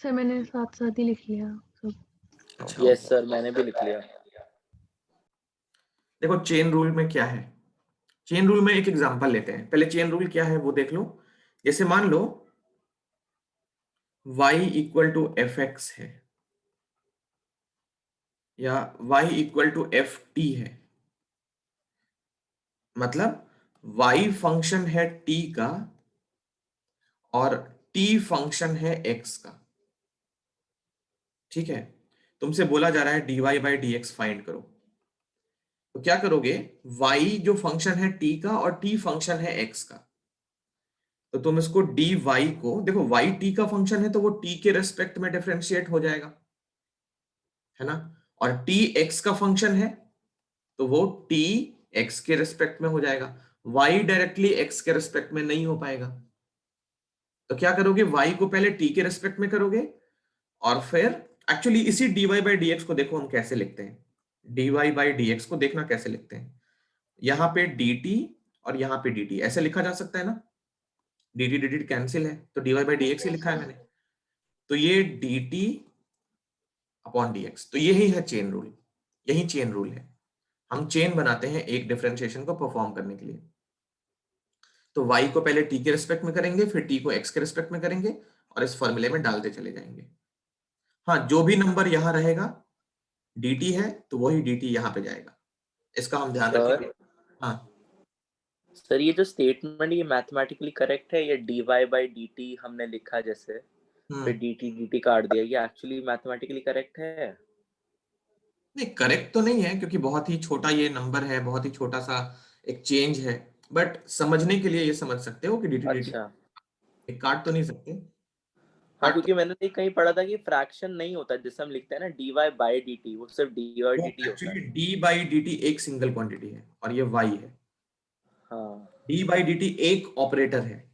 Sir मैंने साथ साथ ही लिख लिया सब। अच्छा यस सर, मैंने भी लिख लिया। देखो चेन रूल में क्या है, चेन रूल में एक एग्जांपल लेते हैं। पहले चेन रूल क्या है वो देख लो। जैसे मान लो y equal to f x है या y equal to f t है, मतलब y फंक्शन है t का और t फंक्शन है x का। ठीक है, तुमसे बोला जा रहा है dy by d x find करो। तो क्या करोगे, y जो फंक्शन है t का और t फंक्शन है x का, तो तुम इसको dy को देखो, y t का फंक्शन है तो वो t के रेस्पेक्ट में डिफरेंशिएट हो जाएगा, है ना, और t x का फंक्शन है तो वो t x के रेस्पेक्ट में हो जाएगा। y डायरेक्टली x के रेस्पेक्ट में नहीं हो पाएगा, तो क्या करोगे, y को पहले t के रेस्पेक्ट में करोगे और फिर एक्चुअली इसी dy बाई डी एक्स को देखो हम कैसे लिखते हैं। dy बाई डी एक्स को देखना कैसे लिखते हैं, यहां पे dt और यहां पे dt ऐसे लिखा जा सकता है ना, dt dt कैंसिल है तो dy बाई डी एक्स ही लिखा है मैंने, तो ये dt अपॉन dx, तो यही है चेन रूल, यही चेन रूल है। हम चेन बनाते हैं एक डिफरेंशिएशन को परफॉर्म करने के लिए, तो y को पहले t के रिस्पेक्ट में करेंगे, फिर t को x के रिस्पेक्ट में करेंगे और इस फॉर्मूले में डालते चले जाएंगे। हाँ, जो भी नंबर यहां रहेगा dt है तो वही dt यहां पे जाएगा, इसका हम ध्यान रखेंगे। हाँ सर, ये जो स्टेटमेंट ये मैथमेटिकली करेक्ट है, ये dy बाई dt हमने लिखा जैसे, फिर dt काट दिया, ये एक्चुअली मैथमेटिकली करेक्ट है? नहीं, करेक्ट तो नहीं है क्योंकि बहुत ही छोटा ये नंबर है, बहुत ही छोटा सा एक चेंज है, बट समझने के लिए ये समझ सकते हो कि dt dt अच्छा। एक काट तो नहीं सकते। हाँ, काट क्योंकि मैंने कहीं पढ़ा था कि फ्रैक्शन नहीं होता, जैसे हम लिखते हैं ना dy बाई dt, वो सिर्फ dy वो dt होता है। Actually d by d t एक सिंगल क्वांटिटी है और ये y है। हाँ। d बाई डी टी एक ऑपरेटर है,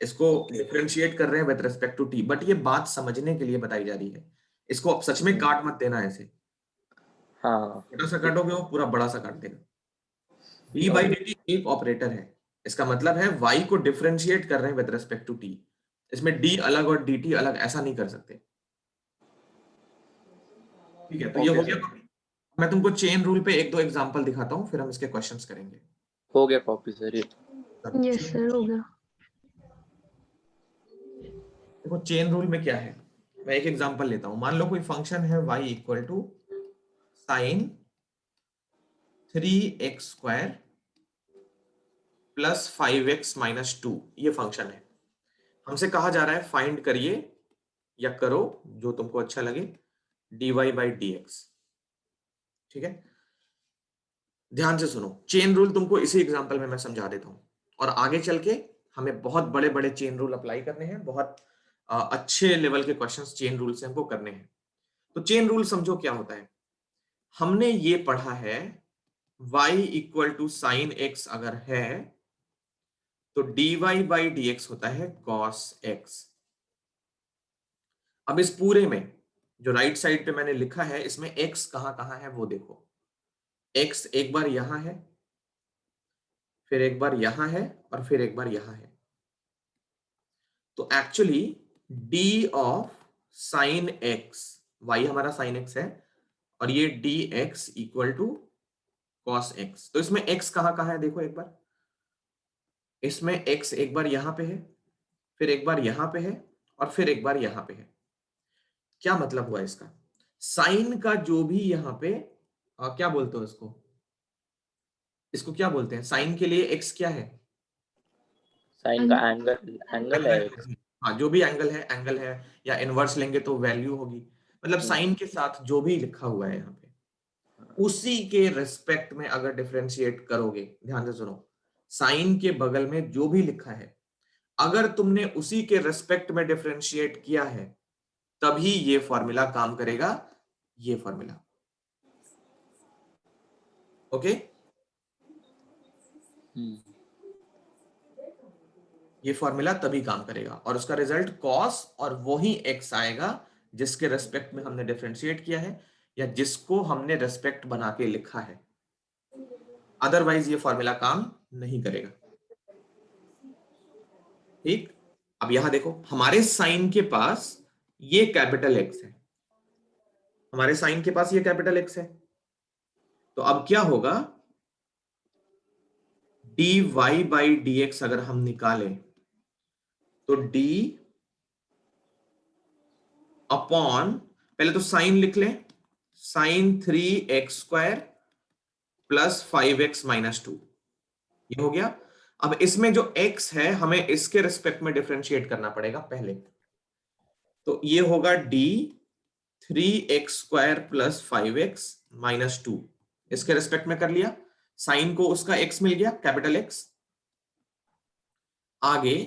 इसको ओके। डिफरेंशिएट कर रहे हैं with respect to t, but ये बात समझने के लिए बताई जा रही है, इसको अब सच में काट मत देना ऐसे, हाँ। छोटा सा काटोगे वो पूरा बड़ा सा काट देगा। d बाई डी टी एक ऑपरेटर है, इसका मतलब है y को डिफरेंशिएट कर रहे हैं विद रिस्पेक्ट टू t, इसमें d अलग और dt अलग ऐसा नहीं कर सकते। ठीक है, तो ये ओके हो गया सर, कॉपी। मैं तुमको चेन रूल पे एक दो एग्जांपल दिखाता हूँ फिर हम इसके क्वेश्चंस करेंगे। हो गया कॉपी सर ये। यस सर हो गया। देखो चेन रूल में क्या है, मैं एक एग्जांपल लेता हूं। मान लो कोई फंक्शन है y equal to sine 3x² plus 5x minus 2, ये फंक्शन है। हमसे कहा जा रहा है फाइंड करिए या करो जो तुमको अच्छा लगे dy बाई डी एक्स। ठीक है, ध्यान से सुनो, चेन रूल तुमको इसी एग्जांपल में मैं समझा देता हूं और आगे चल के हमें बहुत बड़े बड़े चेन रूल अप्लाई करने हैं, बहुत अच्छे लेवल के क्वेश्चंस चेन रूल से हमको करने हैं। तो चेन रूल समझो क्या होता है, हमने ये पढ़ा है y equal to sine x अगर है तो dy बाई डी एक्स होता है cos x। अब इस पूरे में जो राइट साइड पे मैंने लिखा है इसमें x कहां कहां है वो देखो, x एक बार यहां है, फिर एक बार यहां है और फिर एक बार यहां है, तो actually d of sine x, y हमारा साइन x है और ये dx equal to cos x, तो इसमें x कहां कहां है देखो एक बार, इसमें x एक बार यहां पे है, फिर एक बार यहां पे है और फिर एक बार यहां पे है। क्या मतलब हुआ इसका, साइन का जो भी यहां पे क्या बोलते हो इसको, इसको क्या बोलते हैं, साइन के लिए x क्या है, साइन का एंगल, एंगल है एक। एंगल। हाँ, जो भी एंगल है या इनवर्स लेंगे तो वैल्यू होगी, मतलब साइन के साथ जो भी लिखा हुआ है यहाँ पे उसी के रिस्पेक्ट में अगर डिफरेंशिएट करोगे, ध्यान से सुनो, साइन के बगल में जो भी लिखा है अगर तुमने उसी के रिस्पेक्ट में डिफरेंशिएट किया है तभी ये फॉर्मूला काम करेगा, ये फॉर्मूला। ओके, ये फॉर्मूला तभी काम करेगा और उसका रिजल्ट कॉस और वही एक्स आएगा जिसके रेस्पेक्ट में हमने डिफरेंशिएट किया है या जिसको हमने रेस्पेक्ट बना के लिखा है, अदरवाइज ये फॉर्मूला काम नहीं करेगा। ठीक, अब यहां देखो हमारे साइन के पास ये कैपिटल एक्स है, हमारे साइन के पास ये कैपिटल एक्स है। तो अब क्या होगा, d y by d x अगर हम निकालें तो डी अपॉन, पहले तो साइन लिख लें, sign 3x² plus 5x minus 2, ये हो गया। अब इसमें जो x है हमें इसके रिस्पेक्ट में डिफरेंशिएट करना पड़ेगा पहले, तो ये होगा d 3x² plus 5x minus 2, इसके रिस्पेक्ट में कर लिया, साइन को उसका x मिल गया, कैपिटल X। आगे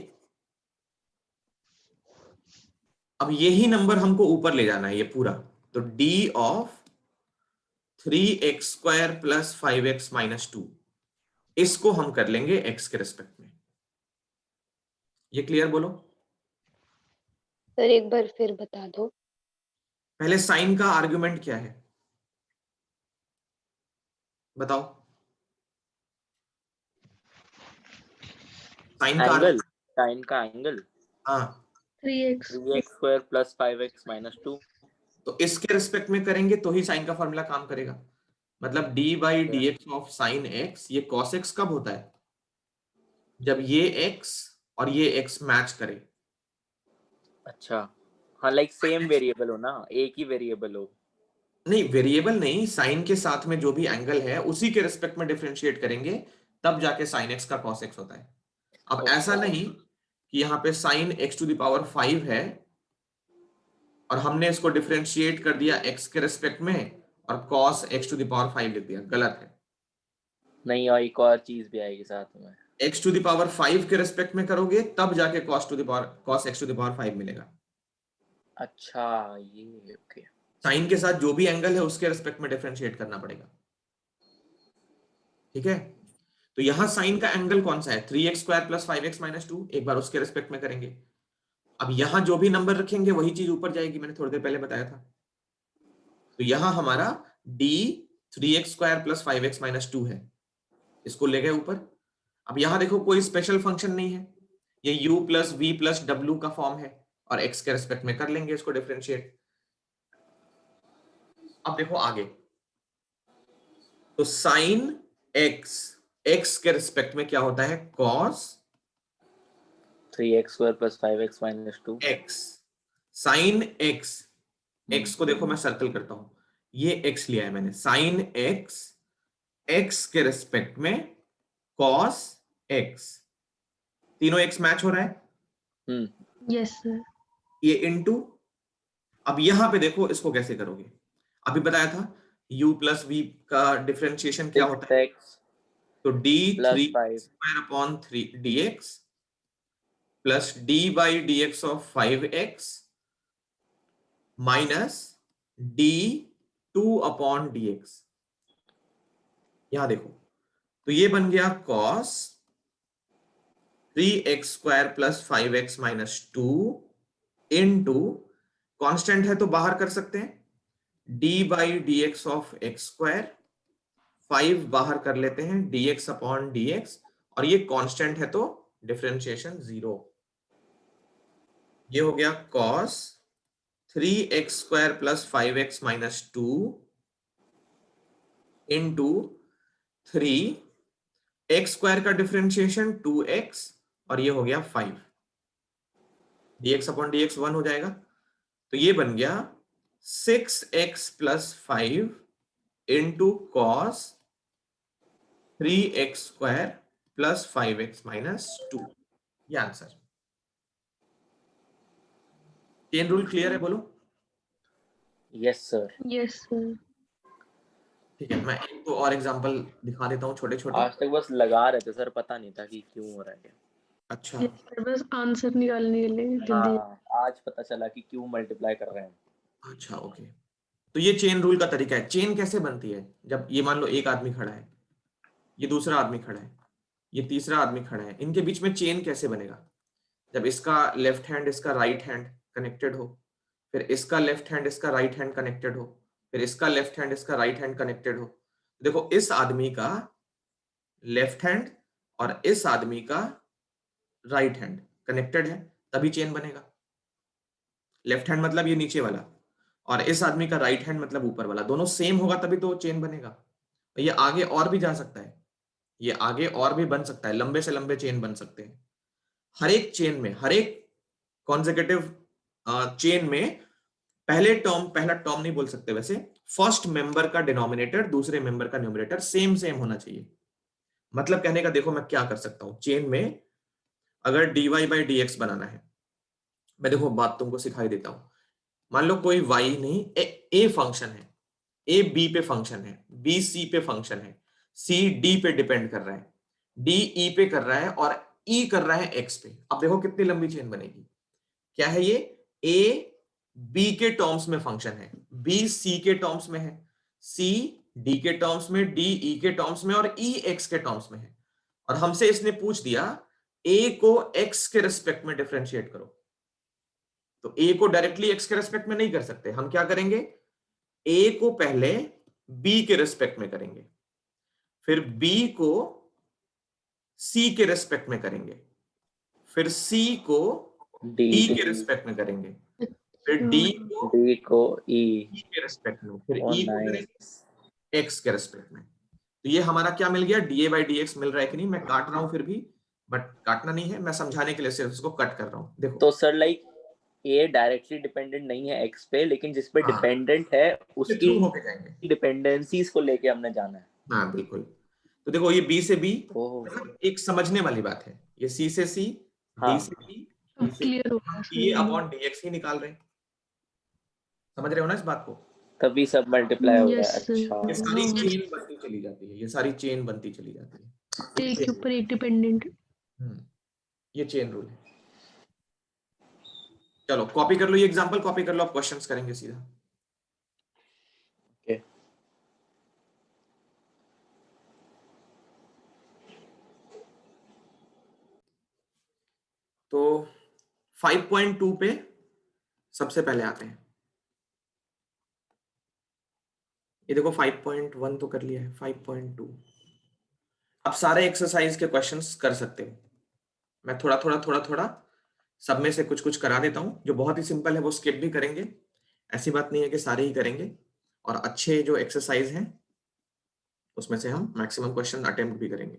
अब यही नंबर हमको ऊपर ले जाना है ये पूरा, तो d of 3x² plus 5x minus 2, इसको हम कर लेंगे x के रिस्पेक्ट में। ये क्लियर बोलो? सर एक बार फिर बता दो। पहले साइन का आर्गुमेंट क्या है बताओ? साइन का एंगल हाँ 3x प्लस 5x माइनस 2, तो इसके रिस्पेक्ट में करेंगे तो ही साइन का फॉर्मूला काम करेगा। मतलब d by d x of sine x, ये cos x कब होता है? जब ये x और ये x मैच करे। अच्छा हाँ, लाइक सेम वेरिएबल हो ना, एक ही वेरिएबल हो। नहीं, वेरिएबल नहीं, साइन के साथ में जो भी एंगल है उसी के रिस्पेक्ट में डिफरेंशिएट करेंगे, तब जाके साइन x का cos x होता है। अब ऐसा नहीं कि यहाँ पे sine x to the power 5 है और हमने इसको डिफरेंशिएट कर दिया x के रिस्पेक्ट में और cos x to the power 5 लिख दिया, गलत है। नहीं, और एक और चीज भी आएगी साथ में, x टू द पावर 5 के रिस्पेक्ट में करोगे तब जाके cos x to the power 5 मिलेगा। अच्छा ये ओके। साइन के साथ जो भी एंगल है उसके रिस्पेक्ट में डिफरेंशिएट करना पड़ेगा, ठीक है? तो यहां साइन का एंगल कौन सा है? 3x² प्लस 5x माइनस 2, एक बार उसके रिस्पेक्ट में करेंगे। अब यहां जो भी नंबर रखेंगे वही चीज ऊपर जाएगी, मैंने थोड़ी देर पहले बताया था। तो यहां हमारा d 3x² plus 5x minus 2 है, इसको ले गए ऊपर। अब यहां देखो कोई स्पेशल फंक्शन नहीं है, ये u plus v plus w का फॉर्म है और x के रिस्पेक्ट में कर लेंगे इसको डिफरेंशिएट। अब देखो आगे, तो साइन x के रिस्पेक्ट में क्या होता है? cos 3x² plus 5x minus 2 x। Sine x को देखो मैं सर्कल करता हूं, ये x लिया है मैंने, साइन x के रिस्पेक्ट में cos x, तीनों x मैच हो रहा है। Yes sir. ये इनटू, अब यहां पे देखो इसको कैसे करोगे, अभी बताया था u प्लस v का डिफरेंशिएशन क्या होता है, तो d 3² upon 3 dx plus d by d x of 5x minus d 2 upon dx। यहां देखो, तो ये बन गया cos 3x² plus 5x minus 2 into, constant है तो बाहर कर सकते हैं, d by d x of x², 5 बाहर कर लेते हैं, dx अपॉन dx, और ये कांस्टेंट है तो डिफरेंशिएशन 0। ये हो गया cos 3x² plus 5x minus 2 into 3x² का डिफरेंशिएशन 2x और ये हो गया 5, dx अपॉन dx 1 हो जाएगा, तो ये बन गया 6x plus 5 into cos 3x² plus 5x minus 2, ये आंसर। चेन रूल क्लियर है बोलो? Yes sir. Yes sir. ठीक है, मैं एक तो और एग्जांपल दिखा देता हूँ छोटे छोटे। आज तक बस लगा रहे थे सर, पता नहीं था कि क्यों हो रहा है। अच्छा यस सर, बस आंसर निकालने के लिए जल्दी। आज पता चला कि क्यों मल्टीप्लाई कर रहे हैं। अच्छा ओके, तो ये चेन रूल का तरीका है। चेन कैसे बनती है? जब ये मान लो एक आदमी खड़ा है, ये दूसरा आदमी खड़ा है, ये तीसरा आदमी खड़ा है, इनके बीच में चेन कैसे बनेगा? जब इसका लेफ्ट हैंड इसका राइट हैंड कनेक्टेड हो, फिर इसका लेफ्ट हैंड इसका राइट हैंड कनेक्टेड हो, फिर इसका लेफ्ट हैंड इसका राइट हैंड कनेक्टेड हो। देखो इस आदमी का लेफ्ट हैंड और इस आदमी का राइट हैंड कनेक्टेड है, तभी चेन बनेगा। लेफ्ट हैंड मतलब ये नीचे वाला, और इस आदमी का राइट हैंड मतलब ऊपर वाला, दोनों सेम होगा तभी तो चेन बनेगा। ये आगे और भी जा सकता है, ये आगे और भी बन सकता है, लंबे से लंबे चेन बन सकते हैं। हर एक चेन में, हर एक कॉन्सेक्यूटिव चेन में पहला टर्म नहीं बोल सकते वैसे, फर्स्ट मेंबर का डिनोमिनेटर दूसरे मेंबर का न्यूमरेटर सेम होना चाहिए। मतलब कहने का देखो मैं क्या कर सकता हूं, चेन में अगर dy बाई dx बनाना है, मैं देखो बात तुमको सिखाई देता हूं। मान लो कोई y नहीं, ए फंक्शन है, ए बी पे फंक्शन है, बी सी पे फंक्शन है, सी डी पे डिपेंड कर रहा है, डी ई पे कर रहा है, और ई कर रहा है एक्स पे। अब देखो कितनी लंबी चेन बनेगी। क्या है ये? ए बी के टर्म्स में फंक्शन है, बी सी के टर्म्स में है, सी डी के टर्म्स में, डी ई के टर्म्स में, और ई एक्स के टर्म्स में है। और हमसे इसने पूछ दिया ए को एक्स के रिस्पेक्ट में डिफरेंशिएट करो। तो ए को डायरेक्टली एक्स के रिस्पेक्ट में नहीं कर सकते, हम क्या करेंगे, ए को पहले बी के रिस्पेक्ट में करेंगे, फिर बी को सी के रिस्पेक्ट में करेंगे, फिर सी को डी के रिस्पेक्ट में करेंगे, फिर डी को ई के रिस्पेक्ट में, फिर Oh, ई को nice. एक्स के रिस्पेक्ट में। तो ये हमारा क्या मिल गया, d a by d x मिल रहा है कि नहीं? मैं काट रहा हूं फिर भी, बट काटना नहीं है, मैं समझाने के लिए सिर्फ इसको कट कर रहा हूं। देखो तो sir like a directly dependent नहीं है एक्स पे, लेकिन जिस पे हाँ, डिपेंडेंट है उसके थ्रू उसकी होके जाएंगे। डिपेंडेंसीज को लेके हमने जाना है। हाँ बिल्कुल। तो देखो ये बी से बी, ओह एक समझने वाली बात है, ये सी से सी, डी हाँ से डी, अब डी से क्लियर हो हम गया d sir. Upon d x ही निकाल रहे हैं। समझ रहे हो ना इस बात को? तभी सब मल्टीप्लाई हो रहा है। यस ये सारी सर, चेन बनती चली जाती है, ये सारी चेन बनती चली जाती है। एक के ऊपर एक डिपेंडेंट। ये चेन रूल है। चलो कॉपी कर लो, ये एग्जांपल कॉपी कर लो, आप क्वेश्चंस करेंगे सीधा। ओके तो 5.2 पे सबसे पहले आते हैं। ये देखो 5.1 तो कर लिया है, 5.2 अब सारे एक्सरसाइज के क्वेश्चंस कर सकते हो। मैं थोड़ा सब में से कुछ कुछ करा देता हूं, जो बहुत ही सिंपल है वो स्किप भी करेंगे, ऐसी बात नहीं है कि सारे ही करेंगे, और अच्छे जो एक्सरसाइज हैं उसमें से हम मैक्सिमम क्वेश्चन अटेम्प्ट भी करेंगे।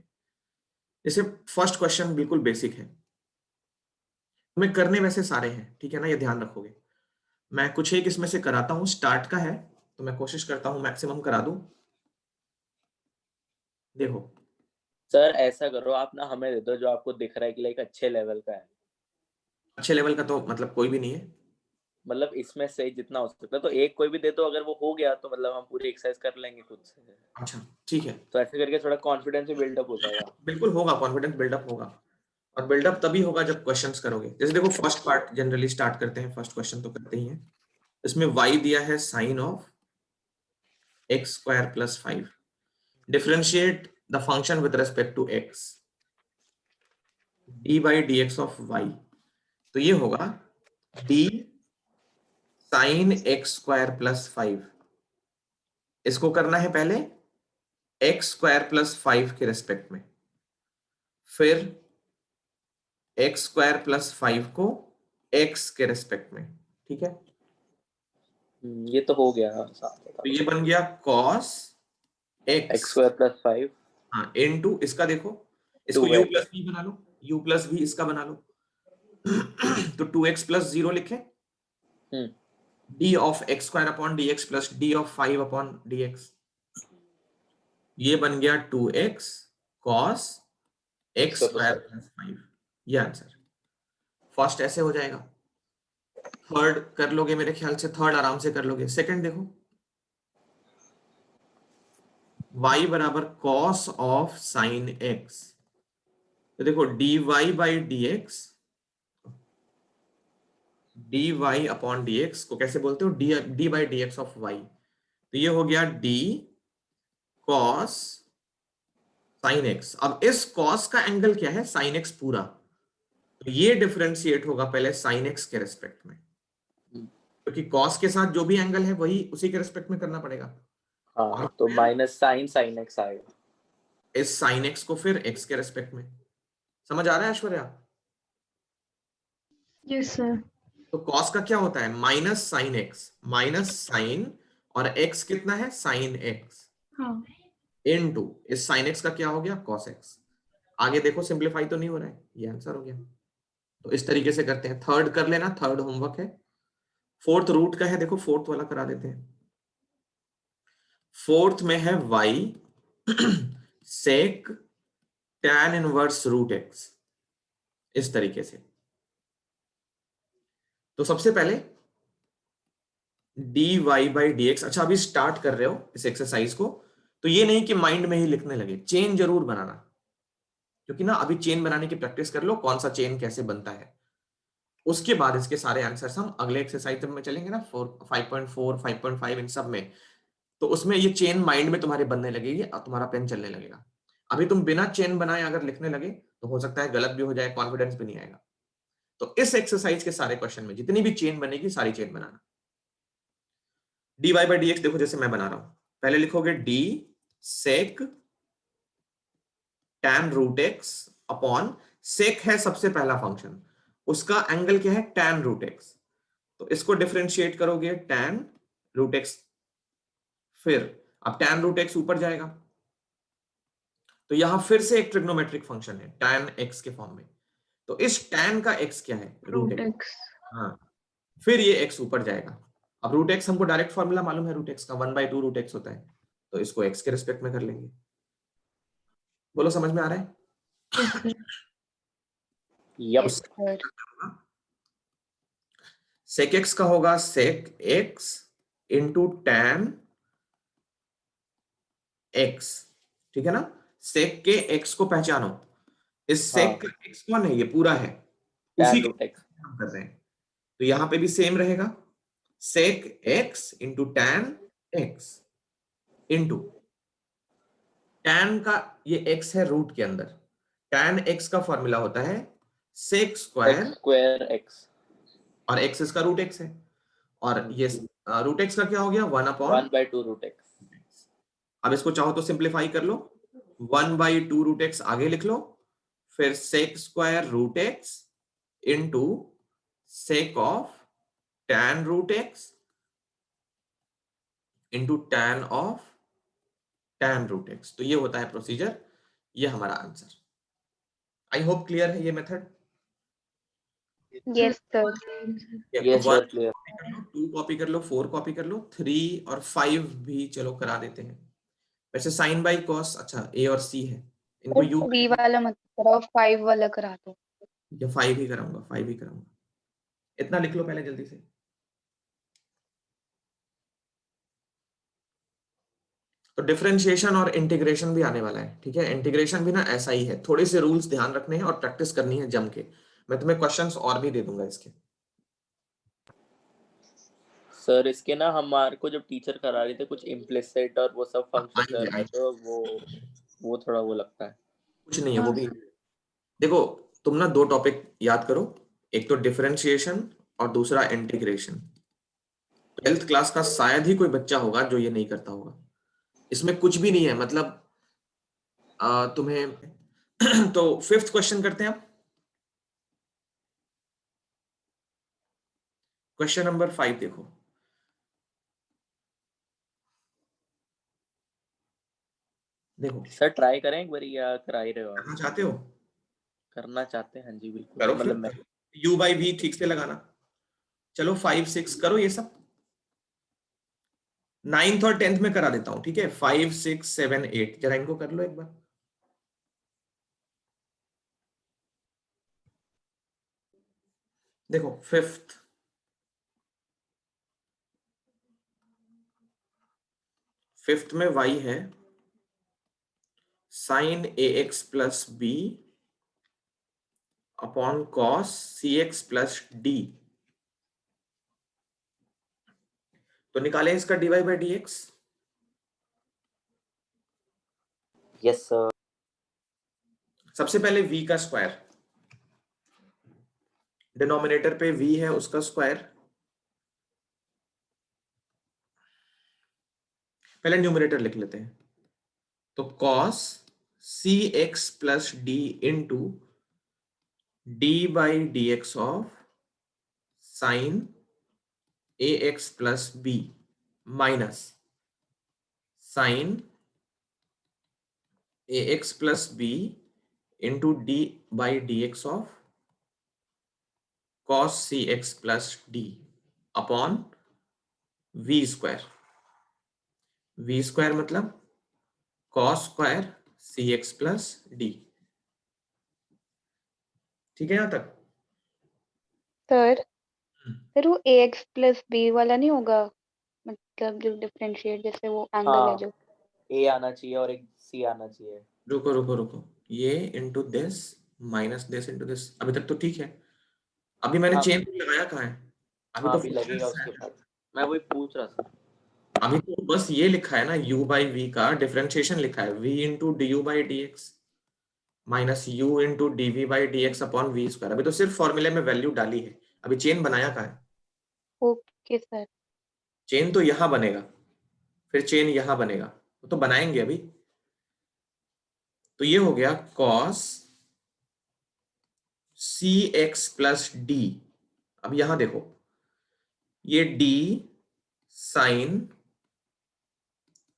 जैसे फर्स्ट क्वेश्चन बिल्कुल बेसिक है, तुम्हें करने वैसे सारे हैं, ठीक है ना, ये ध्यान रखोगे। मैं कुछ एक इसमें से कराता हूँ, स्टार्ट का है तो मैं कोशिश करता हूँ मैक्सिमम करा दूं। देखो सर ऐसा करो, आप ना हमें दे दो जो आपको दिख रहा है कि लाइक अच्छे लेवल का है। अच्छे लेवल का तो मतलब कोई भी नहीं है, मतलब इसमें से जितना हो सकता है तो एक कोई भी दे दो, अगर वो हो गया तो मतलब हम पूरी एक्सरसाइज कर लेंगे खुद से। अच्छा ठीक है, तो ऐसे करके थोड़ा कॉन्फिडेंस भी बिल्डअप हो जाएगा। बिल्कुल होगा, कॉन्फिडेंस बिल्डअप होगा, और बिल्डअप तभी होगा जब क्वेश्चंस करोगे। जैसे देखो फर्स्ट पार्ट जनरली स्टार्ट करते हैं, फर्स्ट क्वेश्चन तो करते ही हैं। इसमें y दिया है sine of x square plus 5, differentiate the function with respect to x, d by d x of y। तो ये होगा d sine x square plus 5, इसको करना है पहले एक्स स्क्वायर प्लस 5 के रेस्पेक्ट में, फिर एक्स स्क्वायर प्लस 5 को एक्स के रेस्पेक्ट में, ठीक है। ये तो हो गया। तो ये बन गया cos x x, square plus 5 हाँ इनटू इसका, देखो इसको u प्लस v बना लो, u प्लस v इसका बना लो तो 2x प्लस 0 लिखे, d of x square upon d x plus d of 5 upon d x, ये बन गया 2x cos x square plus 5, ये आंसर। फर्स्ट ऐसे हो जाएगा, थर्ड कर लोगे मेरे ख्याल से, थर्ड आराम से कर लोगे। सेकंड देखो y बराबर cos ऑफ साइन x, तो देखो dy by dx, dy upon dx को कैसे बोलते हो, d by dx of y, तो ये हो गया d cos साइन x। अब इस cos का एंगल क्या है, साइन x पूरा, तो ये डिफरेंशिएट होगा पहले साइन x के रेस्पेक्ट में, क्योंकि cos के साथ जो भी एंगल है वही उसी के रेस्पेक्ट में करना पड़ेगा। हाँ तो माइनस साइन एक्स आएगा, इस साइन x को फिर x के रेस्पेक्ट में। समझ आ रहा है ऐश्वर्या? Yes sir. तो कॉस का क्या होता है? Minus sine x, minus sine, और एक्स कितना है? साइन एक्स हाँ इनटू इस साइन एक्स का क्या हो गया? Cos x. आगे देखो सिंप्लीफाई तो नहीं हो रहा है, ये आंसर हो गया। तो इस तरीके से करते हैं। थर्ड कर लेना, थर्ड होमवर्क है। फोर्थ रूट का है, देखो फोर्थ वाला करा देते हैं। फोर्थ में है y सेक tan इनवर्स रूट एक्स, इस तरीके से। तो सबसे पहले dy बाई डी एक्स। अच्छा अभी स्टार्ट कर रहे हो इस एक्सरसाइज को, तो ये नहीं कि माइंड में ही लिखने लगे, चेन जरूर बनाना, क्योंकि ना अभी चेन बनाने की प्रैक्टिस कर लो, कौन सा चेन कैसे बनता है। उसके बाद इसके सारे आंसर्स हम अगले एक्सरसाइज में चलेंगे ना, 5.4 5.5 इन सब में, तो उसमें ये चेन माइंड में तुम्हारे बनने लगेगी और तुम्हारा पेन चलने लगेगा। अभी तुम बिना चेन बनाए अगर लिखने लगे तो हो सकता है गलत भी हो जाए, कॉन्फिडेंस भी नहीं आएगा। तो इस एक्सरसाइज के सारे क्वेश्चन में जितनी भी चेन बनेगी सारी chain banana. dy by d x देखो जैसे मैं बना रहा हूं, पहले लिखोगे d sec tan root x upon, sec है सबसे पहला फंक्शन, उसका एंगल क्या है? tan रूट एक्स, तो इसको डिफरेंशिएट करोगे tan रूट एक्स, फिर अब tan रूट एक्स ऊपर जाएगा, तो यहां फिर से एक ट्रिग्नोमेट्रिक फंक्शन है tan x के फॉर्म में, तो इस tan का x क्या है? Root root x. एक्स। हाँ, फिर ये x ऊपर जाएगा। अब रूट एक्स हमको डायरेक्ट फॉर्मूला मालूम है, रूट एक्स का 1/2 रूट एक्स होता है, तो इसको x के रिस्पेक्ट में कर लेंगे। बोलो समझ में आ रहा है? Yes sir. Yup. Yes sir. Sec x का होगा sec x into tan x, ठीक है ना? सेक के एक्स को पहचानो, इस सेक हाँ, का एक्स कौन है? ये पूरा है, उसी tan के रूट एक्स। हम कर रहे हैं, तो यहां पे भी सेम रहेगा, sec x into tan x into tan का, ये एक्स है रूट के अंदर, टैन एक्स का फॉर्मूला होता है sec x square, square x, और एक्स इसका रूट एक्स है, और ये रूट एक्स का क्या हो गया? 1/2 रूट एक्स। अब इसको चाहो तो सिंप्लीफाई कर लो, 1/2 रूट एक्स आगे लिख लो, फिर sec square root x into sec of tan root x into tan of tan root x. तो ये होता है प्रोसीजर, ये हमारा आंसर। आई होप क्लियर है ये method. Yes sir. Yes sir, clear. 2 copy कर लो, 4 कॉपी कर लो, 3 और 5 भी चलो करा देते हैं। वैसे साइन बाई कॉस, अच्छा ए और सी है, इनको यू 3 वाला मत कराओ, 5 वाला करा दो। या 5 ही कराऊंगा, 5 ही कराऊंगा। इतना लिख लो पहले जल्दी से। तो डिफरेंशिएशन और इंटीग्रेशन भी आने वाला है, ठीक है? इंटीग्रेशन भी ना ऐसा ही है, थोड़े से रूल्स ध्यान रखने हैं और प्रैक्टिस करनी है जम के। मैं तुम्हें क्वेश्चंस और भी दे दूंगा इसके। सर इसके ना हमारे को जब टीचर करा रहे थे कुछ इम्प्लिसिट और वो सब फंक्शन कर आएंगे रहे थे, आएंगे, तो वो थोड़ा वो लगता है। कुछ नहीं है वो हाँ भी। सर। देखो तुम ना 2 टॉपिक याद करो, एक तो डिफरेंशिएशन और दूसरा इंटीग्रेशन। 12th क्लास का शायद ही कोई बच्चा होगा जो ये नहीं करता होगा, इसमें कुछ भी नहीं है, मतलब तुम्हें तो 5th क्वेश्चन करते हैं आप। क्वेश्चन नंबर 5 देखो, देखो सर ट्राई करें एक बार, या करा ही रहे हो आप? करना चाहते हो? करना चाहते हैं, हाँ जी बिल्कुल, करो मतलब मैं। फिर, u बाई वी ठीक से लगाना। चलो 5 6 करो ये सब, 9th और 10th में करा देता हूं, ठीक है? 5 6 7 8 जरा इनको कर लो एक बार। देखो 5th, में y है sine a x plus b upon cos c x plus d. तो निकालें इसका dy by d x. Yes sir. सबसे पहले v का स्क्वायर, डिनोमिनेटर पे v है उसका स्क्वायर, पहले न्यूमरेटर लिख लेते हैं, तो cos c x plus d into d by d x of sine ax plus b minus sine ax plus b into d by d x of cos cx plus d upon v square. v square मतलब cos square cx plus d। ठीक है यहां तक? Sir फिर वो ax plus b वाला नहीं होगा, मतलब जो डिफरेंशिएट जैसे वो एंगल है जो a आना चाहिए और एक c आना चाहिए। रुको रुको रुको, ये into this minus this into this, अभी तक तो ठीक है। अभी मैंने हाँ। चेन लगाया कहाँ है? अभी हाँ तो अभी function लगेगा set उसके है। बाद, मैं वही पूछ रहा था। अभी तो बस ये लिखा है ना, u बाई वी का डिफरेंशिएशन लिखा है, v into d u by d x minus u into d v by d x upon v square. अभी तो सिर्फ फॉर्मूले में वैल्यू डाली है, अभी चेन बनाया कहाँ है? Okay sir. चेन तो यहां बनेगा, फिर चेन यहां बनेगा, तो बनाएंगे अभी। तो ये हो गया cos cx प्लस d। अब यहां देखो, ये d sine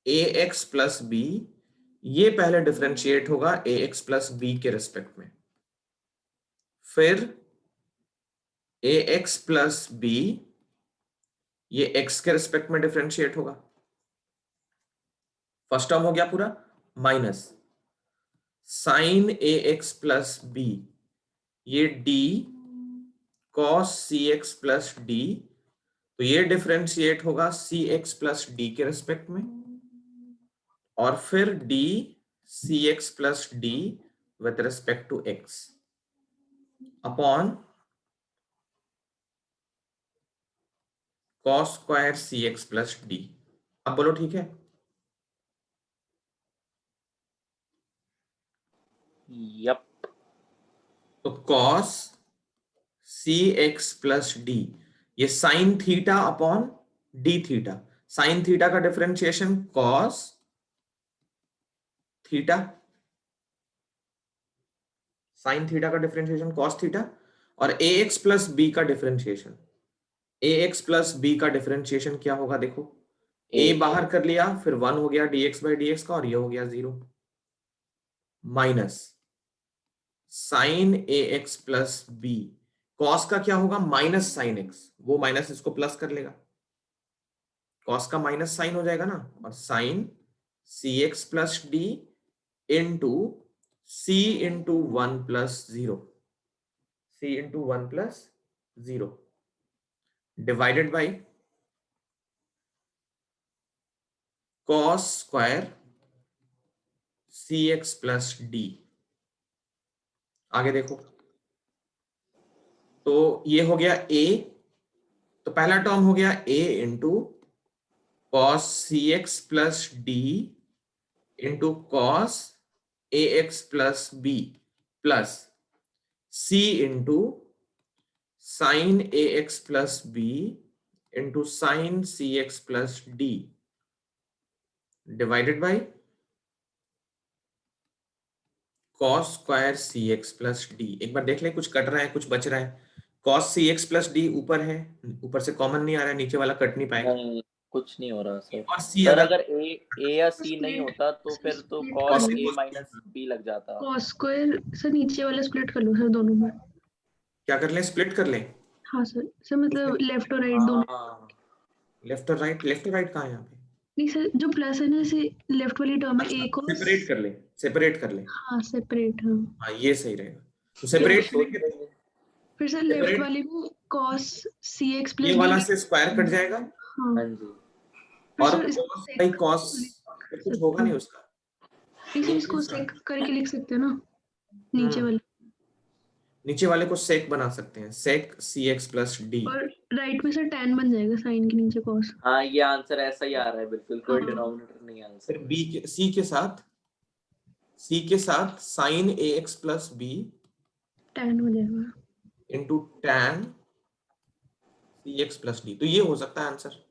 ax plus b, ये पहले डिफरेंशिएट होगा ax प्लस b के रेस्पेक्ट में, फिर ax प्लस b ये x के रेस्पेक्ट में डिफरेंशिएट होगा। फर्स्ट टर्म हो गया पूरा, minus sine ax plus b ये d cos cx plus d, तो ये डिफरेंशिएट होगा cx प्लस d के रेस्पेक्ट में, और फिर d cx plus d with respect to x upon cos square cx plus d। अब बोलो ठीक है? यप। तो cos cx प्लस d, ये sine theta upon d theta, sine theta का differentiation cos theta, sine theta का differentiation cos theta, और ax plus b का डिफरेंशिएशन, ax प्लस b का डिफरेंशिएशन क्या होगा देखो, a बाहर कर लिया, फिर 1 हो गया dx बाई dx का, और ये हो गया 0, minus sine ax plus b, cos का क्या होगा माइनस साइन x, वो माइनस इसको प्लस कर लेगा, cos का माइनस साइन हो जाएगा ना, और sine cx plus d into c into 1 plus 0, c into 1 plus 0 divided by cos square cx plus d। आगे देखो, तो ये हो गया a, तो पहला टर्म हो गया a into cos cx plus d into cos ax plus b plus c into sine ax plus b into sine cx plus d divided by cos square cx plus d। एक बार देख ले, कुछ cut रहा है कुछ बच रहा है? cos cx प्लस d ऊपर है, ऊपर से कॉमन नहीं आ रहा है, नीचे वाला कट नहीं पाएगा, नहीं कुछ नहीं हो रहा सर। और c सर अगर अगर a या c नहीं होता तो फिर तो cos cos a minus b लग जाता। cos स्क्वायर सर नीचे वाला स्प्लिट कर लो सर दोनों में। क्या कर लें, स्प्लिट कर लें? हाँ सर मतलब लेफ्ट और राइट दोनों। हाँ लेफ्ट और राइट, लेफ्ट और राइट कहाँ है यहाँ पे? नहीं सर जो प्लस है ना, जैसे लेफ्ट वाली टर्म है एक और सेपरेट कर ले, सेपरेट कर ले, हाँ सेपरेट। हाँ हाँ ये सही रहेगा। तो सेपरेट करेंगे, फिर सर लेफ्ट सेपरेट, वाले में cos cx ये प्लस वाला d। से स्क्वायर कट जाएगा, हाँ हाँ जी। फिर और सर cos बाई cos कुछ होगा नहीं उसका, इसे इसको सेक करके लिख सकते हैं ना नीचे वाले, नीचे वाले को सेक बना सकते हैं, सेक cx प्लस d। और राइट में सर tan बन जाएगा साइन के नीचे cos। हाँ ये आंसर ऐसा ही आ रहा है बिल्कुल, कोई हाँ। डिनोमिनेटर नहीं आंसर। फिर b के c के साथ sine ax plus b tan हो जाएगा। Into tan cx plus d, तो ये हो सकता है आंसर।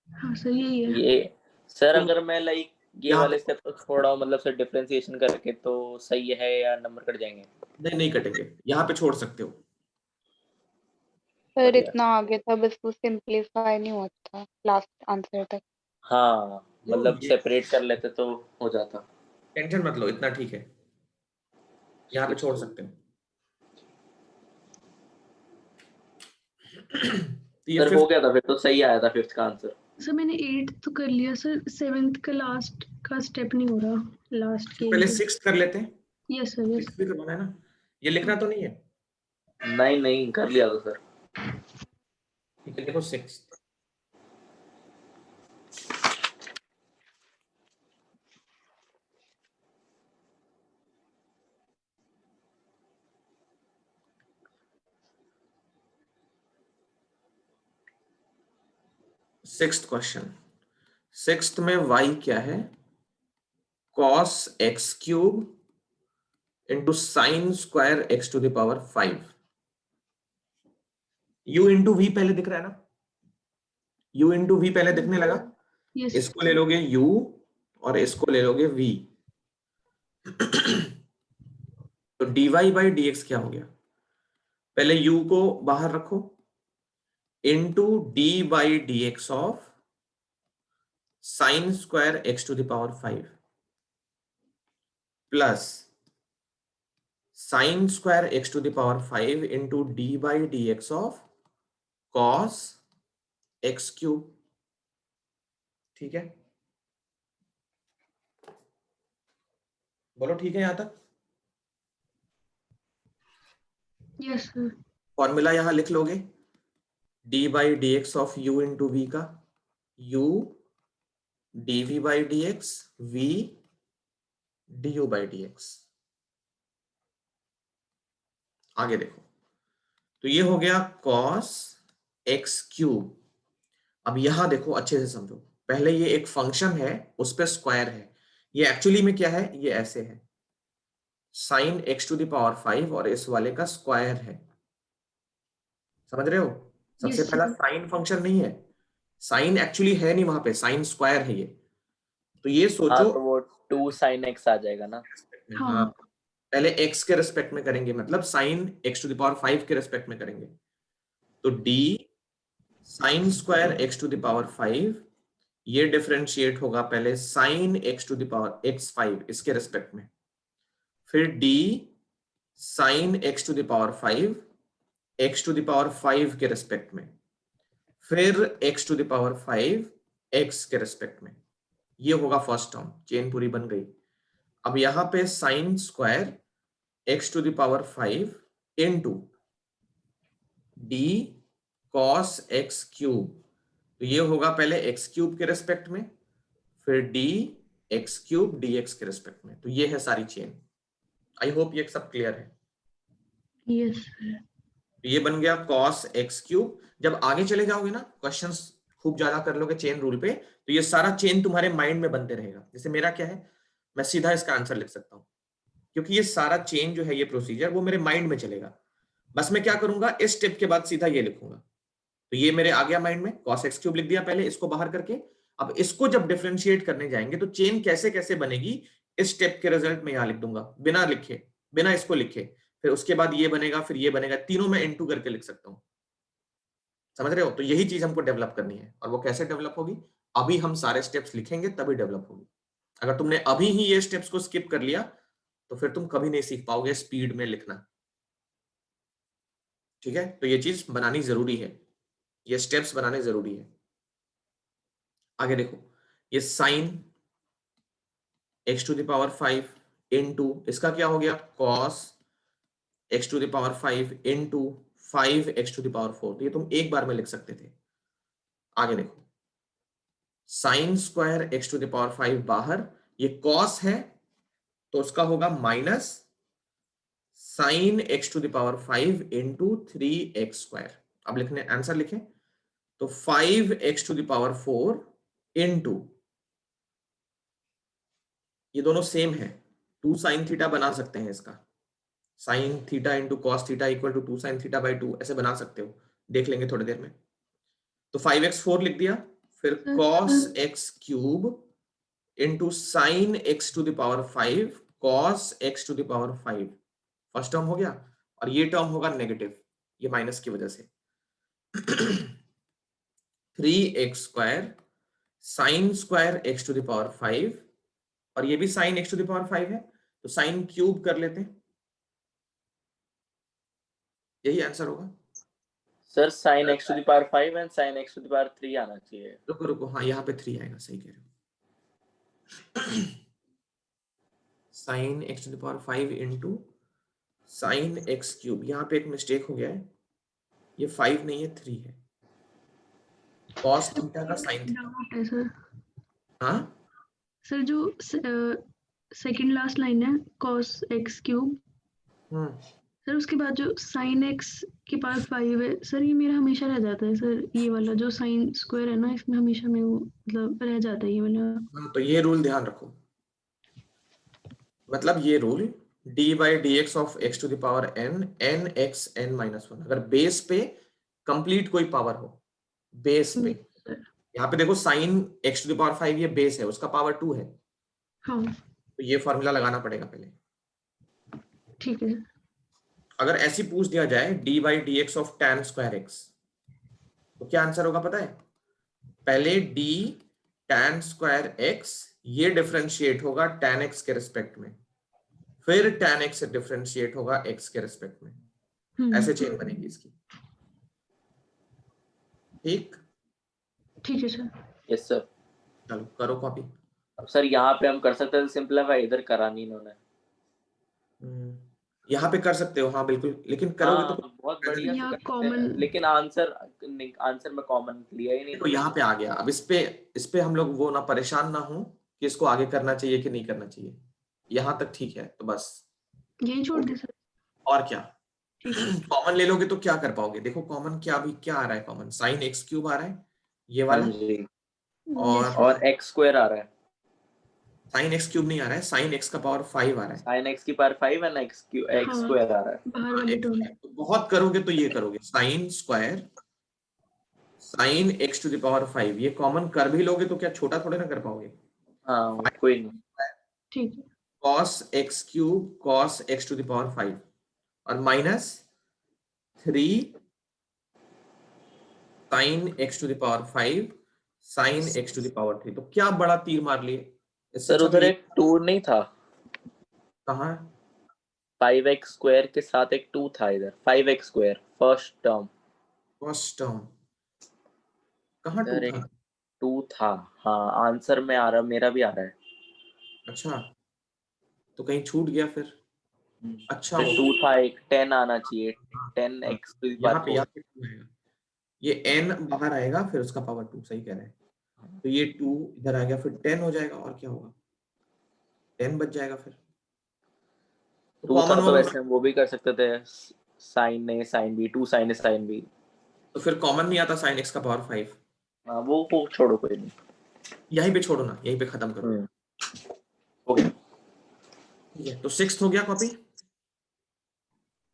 हाँ सर यही है। ये सर अगर मैं लाइक ये यहाँ वाले पे- स्टेप को छोड़ा हूँ, मतलब सर डिफरेंशिएशन करके, तो सही है या नंबर कट जाएंगे? नहीं नहीं कटेंगे, यहाँ पे छोड़ सकते हो, पर बढ़िया। इतना आगे था, बस वो सिंपलीफाई नहीं हुआ था लास्ट आंसर तक। हाँ तो मतलब ये सेपरेट कर लेते तो हो जाता। टेंशन मत लो, इतना ठीक है, यहाँ पे छोड़ सकते हो। तो ये सर हो फिफ्थ, गया था फिर तो, सही आया था फिफ्थ का आंसर। सर मैंने 8 तो कर लिया सर, 7th का लास्ट का स्टेप नहीं हो रहा, लास्ट के पहले सिक्स्थ कर लेते हैं। Yes sir, yes. सिक्स्थ भी करवाना है ना, ये लिखना तो नहीं है? नहीं नहीं कर लिया था सर। ठीक है, देखो सिक्स्थ। सिक्स्थ क्वेश्चन, सिक्स्थ में y क्या है? cos x cube into sine square x to the power 5। u into v पहले दिख रहा है ना, u इंटू वी पहले दिखने लगा। यस इसको ले लोगे u और इसको ले लोगे v। तो dy बाई dx क्या हो गया? पहले u को बाहर रखो, into d by d x of sine square x to the power 5 plus sine square x to the power 5 into d by d x of cos x cube. ठीक है, बोलो ठीक है यहां तक? Yes sir. फॉर्मूला यहां लिख लोगे, d by d x of u into v का u d v by d x v d u by d x. आगे देखो, तो ये हो गया cos x क्यूब। अब यहां देखो अच्छे से समझो, पहले ये एक फंक्शन है, उस पर स्क्वायर है। ये एक्चुअली में क्या है? ये ऐसे है, sine x to the power 5 और इस वाले का स्क्वायर है। समझ रहे हो? सबसे यस पहला सर। साइन फंक्शन नहीं है, साइन एक्चुअली है नहीं वहां पे, साइन स्क्वायर है ये। तो ये हाँ सोचो तो वो 2 sin x आ जाएगा ना। हाँ, हाँ पहले x के रिस्पेक्ट में करेंगे, मतलब sine x to the power 5 के रिस्पेक्ट में करेंगे। तो d sine square x to the power 5, ये डिफरेंशिएट होगा पहले sine x to the power x5 इसके रिस्पेक्ट में, फिर d sine x to the power 5 x to the power 5 के रिस्पेक्ट में, फिर x to the power 5 x के रिस्पेक्ट में। ये होगा फर्स्ट टर्म, चेन पूरी बन गई। अब यहां पे sine square x to the power 5 into d cos x cube, तो ये होगा पहले एक्स क्यूब के रेस्पेक्ट में, फिर D x cube D x के रेस्पेक्ट में। तो ये है सारी चेन। आई होप ये सब क्लियर है। Yes sir. तो ये बन गया cos x क्यूब। जब आगे चले जाओगे ना, क्वेश्चंस खूब ज्यादा कर लोगे चेन रूल पे, तो ये सारा चेन तुम्हारे माइंड में बनते रहेगा। जैसे मेरा क्या है, मैं सीधा इसका आंसर लिख सकता हूँ, क्योंकि ये सारा चेन जो है, ये प्रोसीजर वो मेरे माइंड में चलेगा। बस मैं क्या करूंगा, इस स्टेप के बाद सीधा ये लिखूंगा। तो ये मेरे आ गया माइंड में, cos x क्यूब लिख दिया पहले, इसको बाहर करके। अब इसको जब डिफरेंशिएट करने जाएंगे तो चेन कैसे कैसे बनेगी, इस स्टेप के रिजल्ट में यहां लिख दूंगा, बिना लिखे, बिना इसको लिखे। फिर उसके बाद ये बनेगा, फिर ये बनेगा, तीनों में इनटू करके लिख सकता हूं। समझ रहे हो? तो यही चीज हमको डेवलप करनी है। और वो कैसे डेवलप होगी, अभी हम सारे स्टेप्स लिखेंगे तभी डेवलप होगी। अगर तुमने अभी ही ये स्टेप्स को स्किप कर लिया तो फिर तुम कभी नहीं सीख पाओगे स्पीड में लिखना। ठीक है, तो ये चीज बनानी जरूरी है, ये स्टेप्स बनाने जरूरी है। आगे देखो, ये sine x to the power 5 into इसका क्या हो गया, cos x to the power 5 into 5 x to the power 4। तो ये तुम एक बार में लिख सकते थे। आगे देखो, sine square x to the power 5 बाहर, ये कॉस है तो उसका होगा minus sine x to the power 5 into 3x square. अब लिखने आंसर लिखें तो 5x to the power 4 into, ये दोनों सेम है, 2 साइन थीटा बना सकते हैं इसका, sine theta into cos theta equal to 2 sine theta by 2 ऐसे बना सकते हो, देख लेंगे थोड़ी देर में। तो 5x4 लिख दिया, फिर cos x cube into sine x to the power 5 cos x to the power 5। First term हो गया, और ये टर्म होगा नेगेटिव, ये माइनस की वजह से। 3x² sine square x to the power 5, और ये भी sine x to the power 5 है, तो साइन क्यूब कर लेते हैं, यही आंसर होगा। Sir sin x to the power 5 and sin x to the power 3 आना चाहिए। रुको रुको, हाँ यहाँ पे 3 आएगा, सही कह रहे हो। Sine x to the power 5 into sine x cube, यहाँ पे एक मिस्टेक हो गया है, ये 5 नहीं है 3 है, कॉस थीटा का साइन थीटा। डाउट है सर। हाँ सर जो सेकंड लास्ट लाइन है cos x क्यूब, सर उसके बाद जो sin x के पावर 5 है सर, ये मेरा हमेशा रह जाता है सर, ये वाला जो sin स्क्वायर है ना, इसमें हमेशा में वो मतलब रह जाता है ये वाला। हाँ, तो ये रूल ध्यान रखो, मतलब ये rule d by d x of x to the power n x n-1, अगर बेस पे कंप्लीट कोई पावर हो, बेस पे, यहाँ पे देखो sine x to the power 5 ये बेस है, उसका पावर 2 है, हाँ तो ये फॉर्मूला लगाना पड़ेगा पहले। ठीक है सर। अगर ऐसी पूछ दिया जाए D by d x of tan square x, तो क्या आंसर होगा पता है? पहले d tan स्क्वायर x ये डिफरेंशिएट होगा tan x के रिस्पेक्ट में, फिर tan x से डिफरेंशिएट होगा x के रिस्पेक्ट में, ऐसे चेन बनेगी इसकी। ठीक ठीक है सर। Yes sir. चलो करो कॉपी। अब सर यहाँ पे हम कर सकते हैं सिंपलीफाई, इधर करा नहीं इन्होंने। यहाँ पे कर सकते हो, हाँ बिल्कुल, लेकिन करोगे तो बहुत बढ़िया से कर सकते हैं, लेकिन आंसर में कॉमन लिया ही नहीं। तो यहाँ पे आ गया, अब इस पे हम लोग वो ना परेशान ना हो कि इसको आगे करना चाहिए कि नहीं करना चाहिए, यहाँ तक ठीक है, तो बस यही छोड़ दे सर। और क्या, कॉमन ले लोगे तो क्या कर पाओगे? देखो कॉमन क्या आ रहा है, कॉमन साइन x क्यूब आ रहा है ये वाला, और x स्क्वायर आ रहा है, साइन x क्यूब नहीं आ रहा है, साइन x का पावर 5 आ रहा है, साइन x की पावर 5 एंड x स्क्वायर आ रहा है। बाहर वाली टर्म बहुत करोगे तो ये करोगे sine square sine x to the power 5, ये कॉमन कर भी लोगे तो क्या छोटा थोड़े ना कर पाओगे। हाँ कोई नहीं, ठीक है। cos x cube cos x to the power 5 और minus 3 sine x to the power 5 sine x to the power 3, तो क्या बड़ा तीर मार लिए सर उधर एक 2 नहीं था, कहाँ? 5x स्क्वायर के साथ एक 2 था इधर, 5x स्क्वायर फर्स्ट टर्म कहाँ 2 था? 2 था, हाँ आंसर में आ रहा, मेरा भी आ रहा है। अच्छा तो कहीं छूट गया फिर। अच्छा 2 था, एक 10 आना चाहिए, 10x टू द पावर 4। ये n बाहर आएगा फिर उसका पावर 2, सही कह रहे हैं, तो ये 2 इधर आ गया, फिर 10 हो जाएगा, और क्या होगा, 10 बच जाएगा फिर। तो कॉमन तो वैसे हम वो भी कर सकते थे, साइन ए साइन बी, 2 साइन ए साइन बी, तो फिर कॉमन नहीं आता साइन x का पावर 5। हाँ वो छोड़ो, कोई नहीं, यहीं पे छोड़ो ना, यहीं पे खत्म करो। हो गया, ठीक है, तो 6th हो गया कॉपी।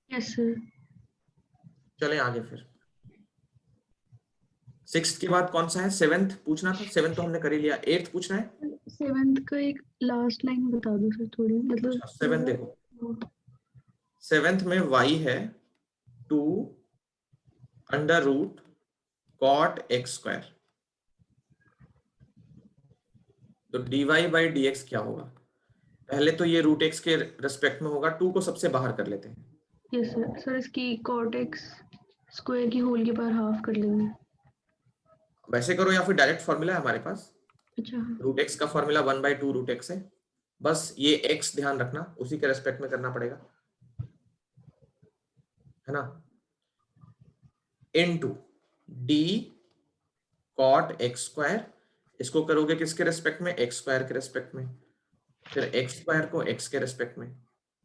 Yes sir. चले आगे फिर, 6th के बाद कौन सा है? 7th पूछना था, 7th तो हमने कर ही लिया, 8th पूछना है। 7th का एक लास्ट लाइन बता दो सर थोड़ी, मतलब 7th देखो, 7th में y है 2 under root cot x square, तो dy बाई dx क्या होगा? पहले तो ये रूट x के रेस्पेक्ट में होगा, 2 को सबसे बाहर कर लेते हैं। Yes sir. सर इसकी cot x स्क्वायर की होल के पावर हाफ कर लेंगे, वैसे करो या फिर डायरेक्ट फॉर्मूला है हमारे पास। अच्छा रूट x का फॉर्मूला 1/2 रूट x है, बस ये x ध्यान रखना, उसी के रेस्पेक्ट में करना पड़ेगा, है ना, into d cot x square, इसको करोगे किसके रेस्पेक्ट में? x स्क्वायर के रेस्पेक्ट में, फिर x स्क्वायर को x के रेस्पेक्ट में।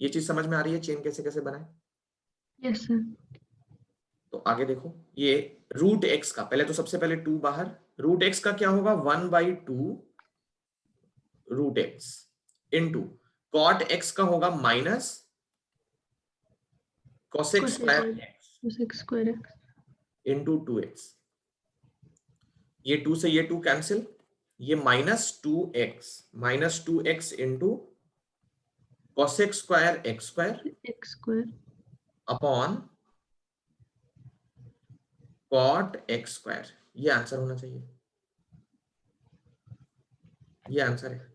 ये चीज समझ में आ रही है चेन कैसे कैसे बनाए? Yes sir. तो आगे देखो, ये रूट x का, पहले तो सबसे पहले 2 बाहर, रूट x का क्या होगा? 1/2 root x into cot x का होगा minus cosec square x into 2x, ये 2 से ये 2 कैंसिल, ये minus 2x into cosec square x square upon cot x square, ये आंसर होना चाहिए, ये आंसर है।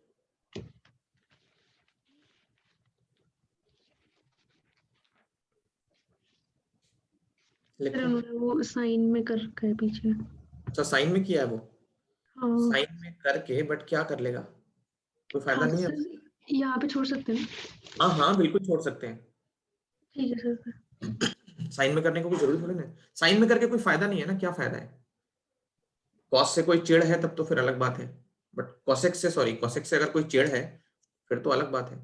फिर उन्होंने वो साइन में कर रखा है पीछे। अच्छा साइन में किया है वो, हाँ साइन में करके, बट क्या कर लेगा, कोई फायदा हाँ नहीं है। सर यहाँ पे छोड़ सकते हैं। हाँ हाँ बिल्कुल छोड़ सकते हैं, ठीक है सर। साइन में करने को कोई जरूरी थोड़ी ना, साइन में करके कोई फायदा नहीं है ना, क्या फायदा है। कॉस से कोई चिढ़ है तब तो फिर अलग बात है, बट कॉसेक्स से, सॉरी कॉसेक्स से अगर कोई चिढ़ है फिर तो अलग बात है।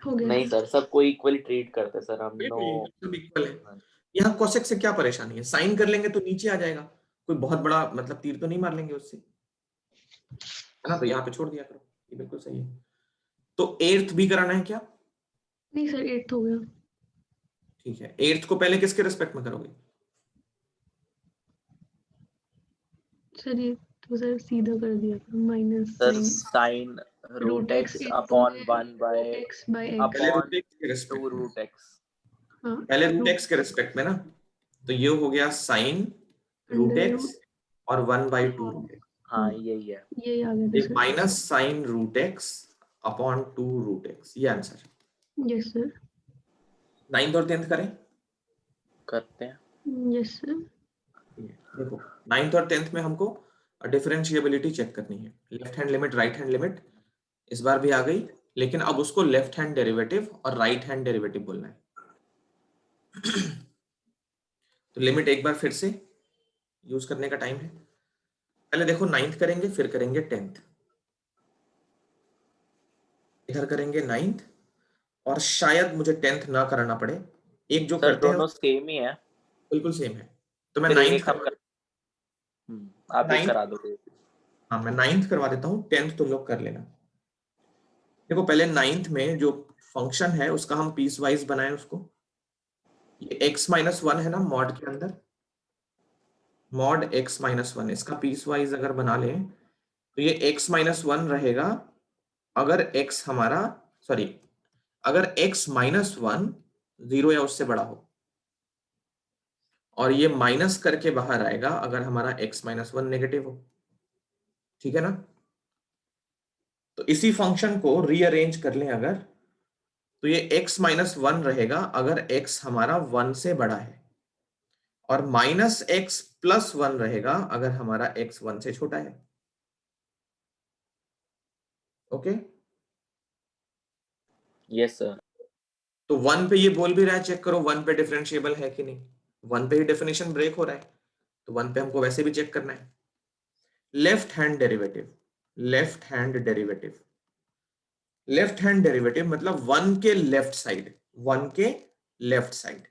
हो गया नहीं सर, सबको इक्वली ट्रीट करते सर हम। नो सब इक्वल है। यहाँ कोसेक से क्या परेशानी है, साइन कर लेंगे तो नीचे आ जाएगा, कोई बहुत बड़ा मतलब तीर तो नहीं मार लेंगे उससे, है ना, तो यहाँ पे छोड़ दिया करो, ये बिल्कुल सही है। तो एर्थ भी कराना है क्या? नहीं सर 8th हो गया। ठीक है, एर्थ को पहले किसके रिस्पेक्ट में करोगे? सर ये तो सर सीधा कर दिया था, minus sir sine root x upon 1 by x by x। पहले अपॉन रूट एक्स के रिस्पेक्ट 2 में, रूट एक्स। हाँ पहले रूट एक्स के रिस्पेक्ट में ना, तो ये हो गया साइन रूट एक्स और 1/2 रूट एक्स। हाँ यही है, ये आ गया था एक sir. Minus sine root x upon 2 root x, ये आंसर। Yes sir. 9th और 10th करें? करते हैं। Yes sir. देखो 9th और 10th में हमको डिफरेंशिएबिलिटी चेक करनी है, left hand limit right hand limit इस बार भी आ गई, लेकिन अब उसको लेफ्ट हैंड डेरिवेटिव और राइट हैंड डेरिवेटिव बोलना है। तो लिमिट एक बार फिर से यूज करने का टाइम है। पहले देखो 9th करेंगे, फिर करेंगे 10th, इधर करेंगे 9th और शायद मुझे 10th ना कराना पड़े, एक जो सर करते हैं दोनों सेम ही है, बिल्कुल सेम है, तो मैं फिर 9th एक हम करवा, आप एक 9th, करा दो। हाँ मैं 9th करवा देता हूँ, 10th तुम लोग कर लेना। देखो पहले 9th में जो फंक्शन है उसका हम पीस वाइज बनाए उसको, ये x-1 है ना मॉड के अंदर, मॉड x-1, इसका पीस वाइज अगर बना लें तो ये x-1 रहेगा अगर x हमारा, सॉरी अगर x-1 0 या उससे बड़ा हो, और ये माइनस करके बाहर आएगा अगर हमारा x-1 नेगेटिव हो, ठीक है ना। तो इसी फंक्शन को रीअरेंज कर लें अगर, तो ये x-1 रहेगा अगर x हमारा 1 से बड़ा है, और -x+1 रहेगा अगर हमारा x 1 से छोटा है। Okay, yes sir. तो 1 पे ये बोल भी रहा है, चेक करो 1 पे डिफरेंशिएबल है कि नहीं, 1 पे ही डेफिनेशन ब्रेक हो रहा है, तो 1 पे हमको वैसे भी चेक करना है। Left hand derivative, left hand derivative, left hand derivative मतलब 1 के लेफ्ट साइड, 1 के left side.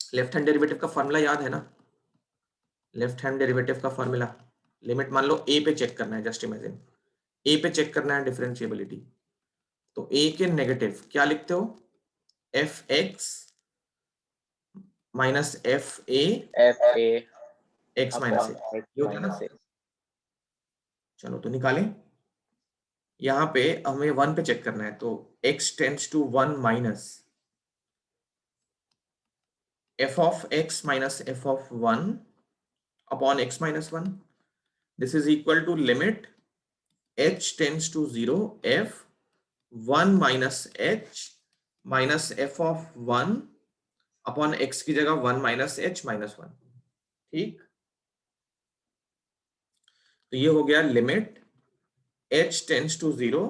Left hand derivative का फॉर्मूला याद है ना, लेफ्ट हैंड डेरिवेटिव का फॉर्मूला, लिमिट मान लो a पे चेक करना है, जस्ट इमेजिन a पे चेक करना है डिफरेंशिएबिलिटी, तो a के नेगेटिव क्या लिखते हो, f(x) minus f(a) x minus a, ये होता है ना। चलो तो निकालें, यहाँ पे हमें 1 पे चेक करना है, तो x tends to 1 minus f(x) minus f(1) upon x minus 1, this is equal to limit h tends to 0 f(1 minus h) minus f(1) upon x की जगह 1 माइनस h माइनस 1, ठीक। तो ये हो गया लिमिट h टेंड्स टू 0,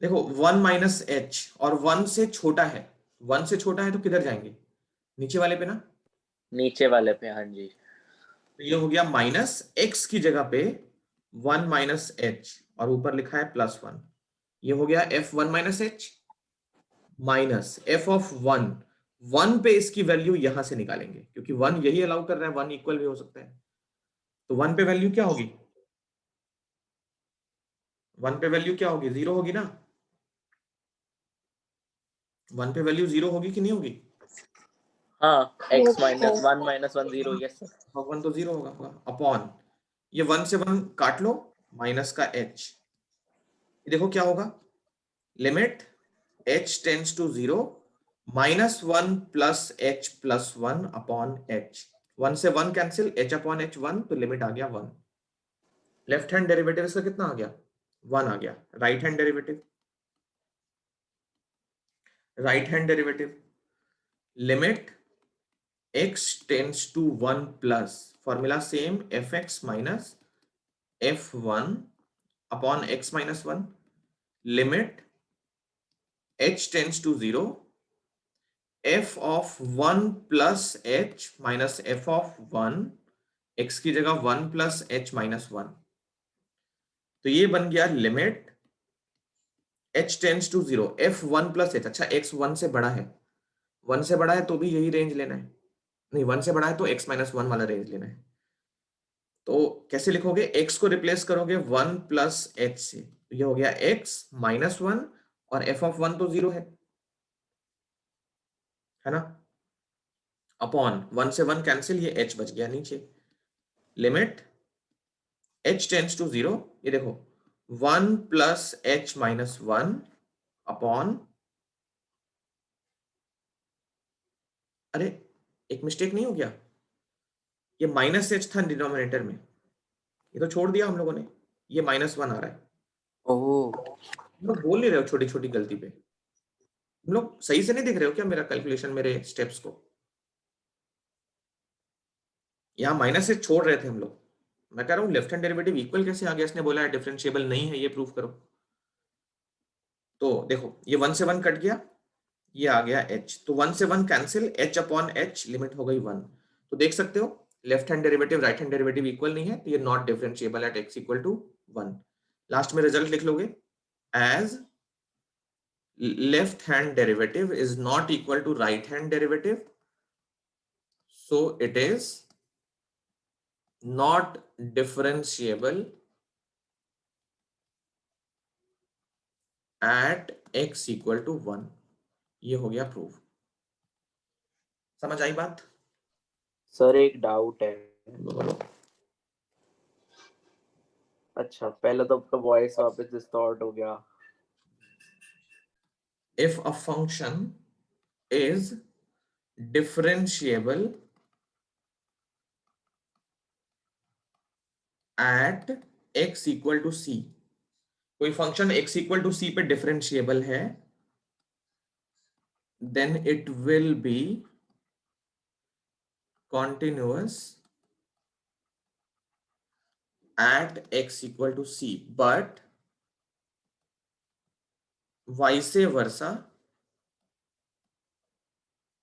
देखो 1 minus h और 1 से छोटा है, 1 से छोटा है तो किधर जाएंगे, नीचे वाले पे ना, नीचे वाले पे, हाँ जी। तो ये हो गया माइनस x की जगह पे 1 माइनस h और ऊपर लिखा है +1, ये हो गया f(1 minus h) minus f(1), 1 पे इसकी वैल्यू यहां से निकालेंगे क्योंकि 1 यही अलाउ कर रहा है, 1 इक्वल भी हो सकता है, तो 1 पे वैल्यू क्या होगी, 1 पे वैल्यू क्या होगी, 0 होगी ना, 1 पे वैल्यू 0 होगी कि नहीं होगी, हाँ x minus 1 minus 1 0, yes sir. 1 तो 0 होगा, अपॉन ये 1 से 1 काट लो, माइनस का h, देखो क्या होगा, limit h tends to 0 -1 plus h plus 1 upon h। 1 से 1 कैंसिल, h अपॉन h 1, तो लिमिट आ गया 1। लेफ्ट हैंड डेरिवेटिव इसका कितना आ गया? 1 आ गया। Right hand derivative, right hand derivative limit x tends to 1 plus, formula same, fx minus f1 upon x minus 1, limit h tends to 0 f of 1 plus h minus f of 1, x की जगह 1 plus h minus 1, तो ये बन गया limit h tends to 0 f 1 plus h। अच्छा, x 1 से बड़ा है, 1 से बड़ा है तो भी यही रेंज लेना है, नहीं 1 से बड़ा है तो x माइनस 1 वाला रेंज लेना है। तो कैसे लिखोगे? x को रिप्लेस करोगे 1 प्लस h से, तो ये हो गया x माइनस 1 और f ऑफ 1 तो 0 है ना, अपॉन 1 से 1 कैंसिल, ये h बच गया नीचे। लिमिट h टेंड्स टू 0, ये देखो 1 प्लस h माइनस 1 अपॉन, अरे एक मिस्टेक नहीं हो गया? ये माइनस h था डिनोमिनेटर में, ये तो छोड़ दिया हम लोगों ने, ये -1 आ रहा है। ओह, तुम लोग बोल नहीं रहे हो छोटी छोटी गलती पे? तुम लोग सही से नहीं देख रहे हो क्या मेरा कैलकुलेशन, मेरे स्टेप्स को? यहाँ -h छोड़ रहे थे हम लोग। मैं कह रहा हूँ लेफ्ट हैंड डेरिवेटिव इक्वल कैसे आ गया? इसने बोला है डिफरेंशिएबल नहीं है, ये प्रूव करो। तो देखो ये 1 से 1 कट गया, ये आ गया h, तो 1 से 1 cancel, h upon h, limit हो गई 1। तो देख सकते हो left hand derivative right hand derivative equal नहीं है, तो ये not differentiable at x equal to 1। Last में रिजल्ट लिख लोगे as left hand derivative is not equal to right hand derivative, so it is not differentiable at x equal to 1। ये हो गया प्रूफ। समझ आई बात? सर एक डाउट है। बोलो। अच्छा, पहले तो आपका वॉइस वापस डिस्टॉर्ट हो गया। If a function is differentiable at x equal to c, कोई function x equal to c पे डिफरेंशिएबल है, then it will be continuous at x equal to c, but vice versa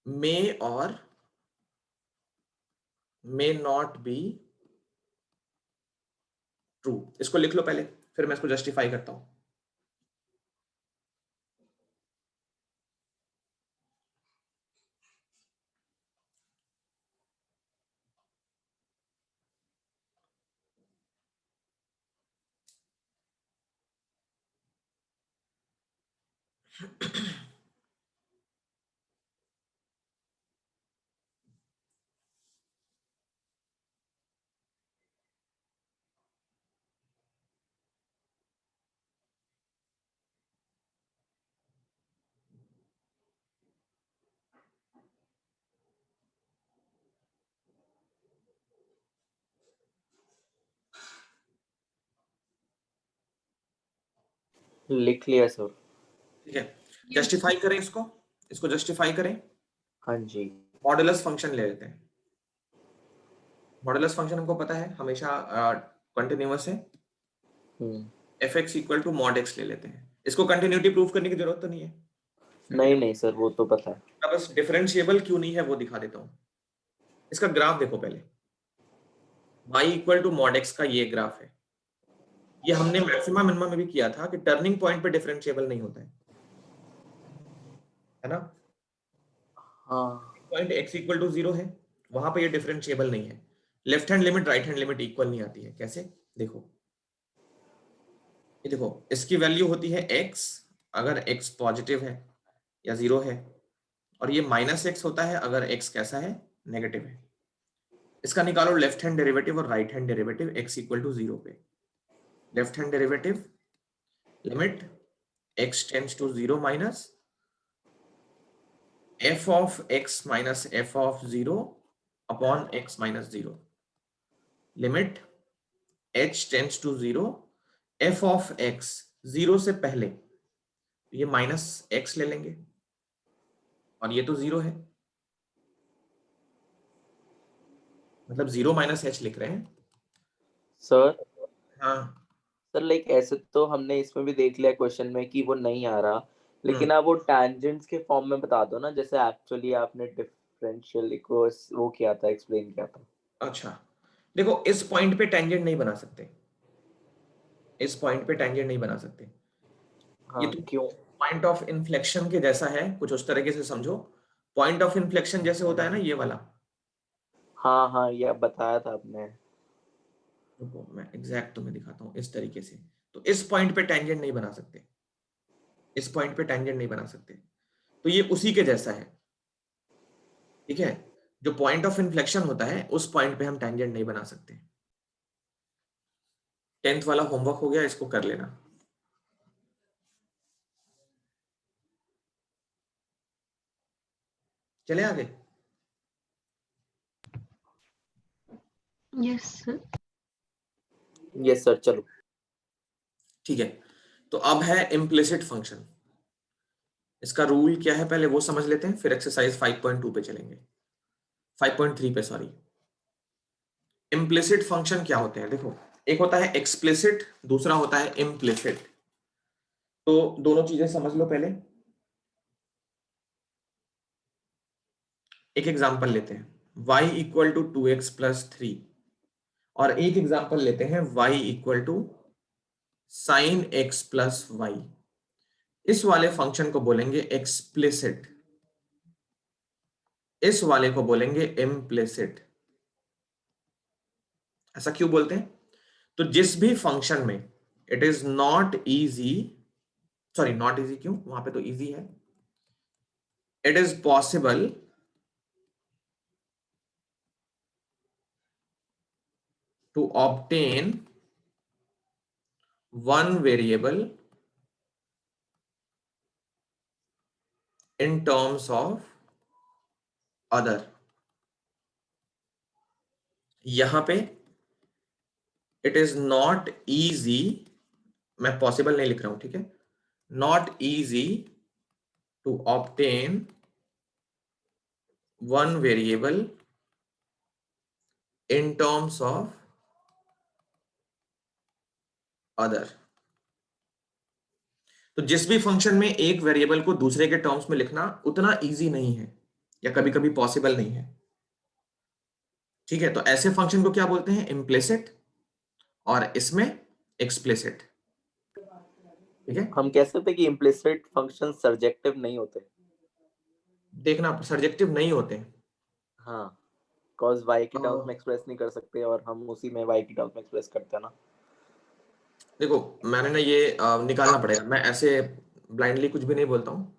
may or may not be true। इसको लिख लो पहले, फिर मैं इसको justify करता हूं। लिख लिया सर। ठीक है, जस्टिफाई करें इसको, इसको जस्टिफाई करें। हाँ जी। मॉडुलस फंक्शन ले लेते हैं। मॉडुलस फंक्शन हमको पता है हमेशा कंटिन्यूअस है। fx equal to mod x ले लेते हैं। इसको कंटिन्यूटी प्रूव करने की जरूरत तो नहीं है? नहीं सर, वो तो पता है। बस डिफरेंशिएबल क्यों नहीं है वो दिखा देता हूं। इसका ग्राफ देखो पहले, y equal to mod x का ये ग्राफ है। ये हमने मैक्सिमा मिनिमा में भी किया था कि टर्निंग पॉइंट पे डिफरेंशिएबल नहीं होता है ना? हाँ। पॉइंट x इक्वल टू 0 है, वहां पे ये डिफरेंशिएबल नहीं है। Left hand limit right hand limit equal नहीं आती है। कैसे? देखो, ये देखो, इसकी वैल्यू होती है x अगर x पॉजिटिव है या 0 है, और ये -x होता है अगर x कैसा है? नेगेटिव है। इसका निकालो लेफ्ट हैंड डेरिवेटिव और right hand derivative x equal to 0 पे। Left hand derivative limit x tends to 0 minus f of x minus f of 0 upon x minus 0, limit h tends to 0, f of x 0 से पहले ये minus x ले लेंगे और ये तो 0 है, मतलब 0 माइनस h लिख रहे हैं सर। हाँ सर लाइक ऐसे तो हमने इसमें भी देख लिया क्वेश्चन में कि वो नहीं आ रहा, लेकिन आप वो टैंजेंट्स के फॉर्म में बता दो ना, जैसे एक्चुअली आपने डिफरेंशियल इक्वेश वो किया था, एक्सप्लेन किया था। अच्छा देखो, इस पॉइंट पे टेंजेंट नहीं बना सकते, इस पॉइंट पे टेंजेंट नहीं बना सकते। हाँ, ये तो क्यों? पॉइंट ऑफ इन्फ्लेक्शन के जैसा है, कुछ उस तरीके से समझो। पॉइंट ऑफ इन्फ्लेक्शन जैसे होता है ना ये वाला। हाँ हाँ, ये आप बताया था आपने। रुको मैं एग्जैक्ट तुम्हें दिखाता हूँ इस तरीके से। तो इस पॉइंट पे टेंजेंट नहीं बना सकते, इस पॉइंट पे टेंजेंट नहीं बना सकते, तो ये उसी के जैसा है, ठीक है। जो पॉइंट ऑफ इन्फ्लेक्शन होता है उस पॉइंट पे हम टेंजेंट नहीं बना सकते। 10th वाला होमवर्क हो गया, इसको कर लेना। चले आगे। Yes sir. यस सर, चलो ठीक है, तो अब है इम्प्लिसिट फंक्शन। इसका रूल क्या है पहले वो समझ लेते हैं, फिर एक्सरसाइज 5.2 पे चलेंगे, 5.3 पे सॉरी। इम्प्लिसिट फंक्शन क्या होते हैं देखो, एक होता है एक्सप्लिसिट, दूसरा होता है इम्प्लिसिट। तो दोनों चीजें समझ लो पहले। एक एग्जांपल लेते हैं, y equal to 2x plus 3, और एक एग्जांपल लेते हैं y equal to sine x plus y. इस वाले फंक्शन को बोलेंगे एक्सप्लिसिट, इस वाले को बोलेंगे इम्प्लिसिट। ऐसा क्यों बोलते हैं? तो जिस भी फंक्शन में it is not easy, sorry not easy क्यों, वहां पे तो इजी है, it is possible to obtain one variable in terms of other। यहां पे it is not easy, मैं possible नहीं लिख रहा हूं, ठीक है, not easy to obtain one variable in terms of other। तो जिस भी फंक्शन में एक वेरिएबल को दूसरे के टर्म्स में लिखना उतना इजी नहीं है, या कभी कभी पॉसिबल नहीं है, ठीक है। तो ऐसे फंक्शन को क्या बोलते हैं? इम्प्लिसिट, और इसमें एक्सप्लिसिट, ठीक है। हम कह सकते हैं कि इम्प्लिसिट फंक्शन सर्जेक्टिव नहीं होते। देखना सर्जेक्टिव नहीं होते। हाँ, cos y की टर्म्स में एक्सप्रेस नहीं कर सकते और हम उसी में y की टर्म्स में एक्सप्रेस करते हैं ना। देखो मैंने ना ये निकालना पड़ेगा, मैं ऐसे ब्लाइंडली कुछ भी नहीं बोलता हूँ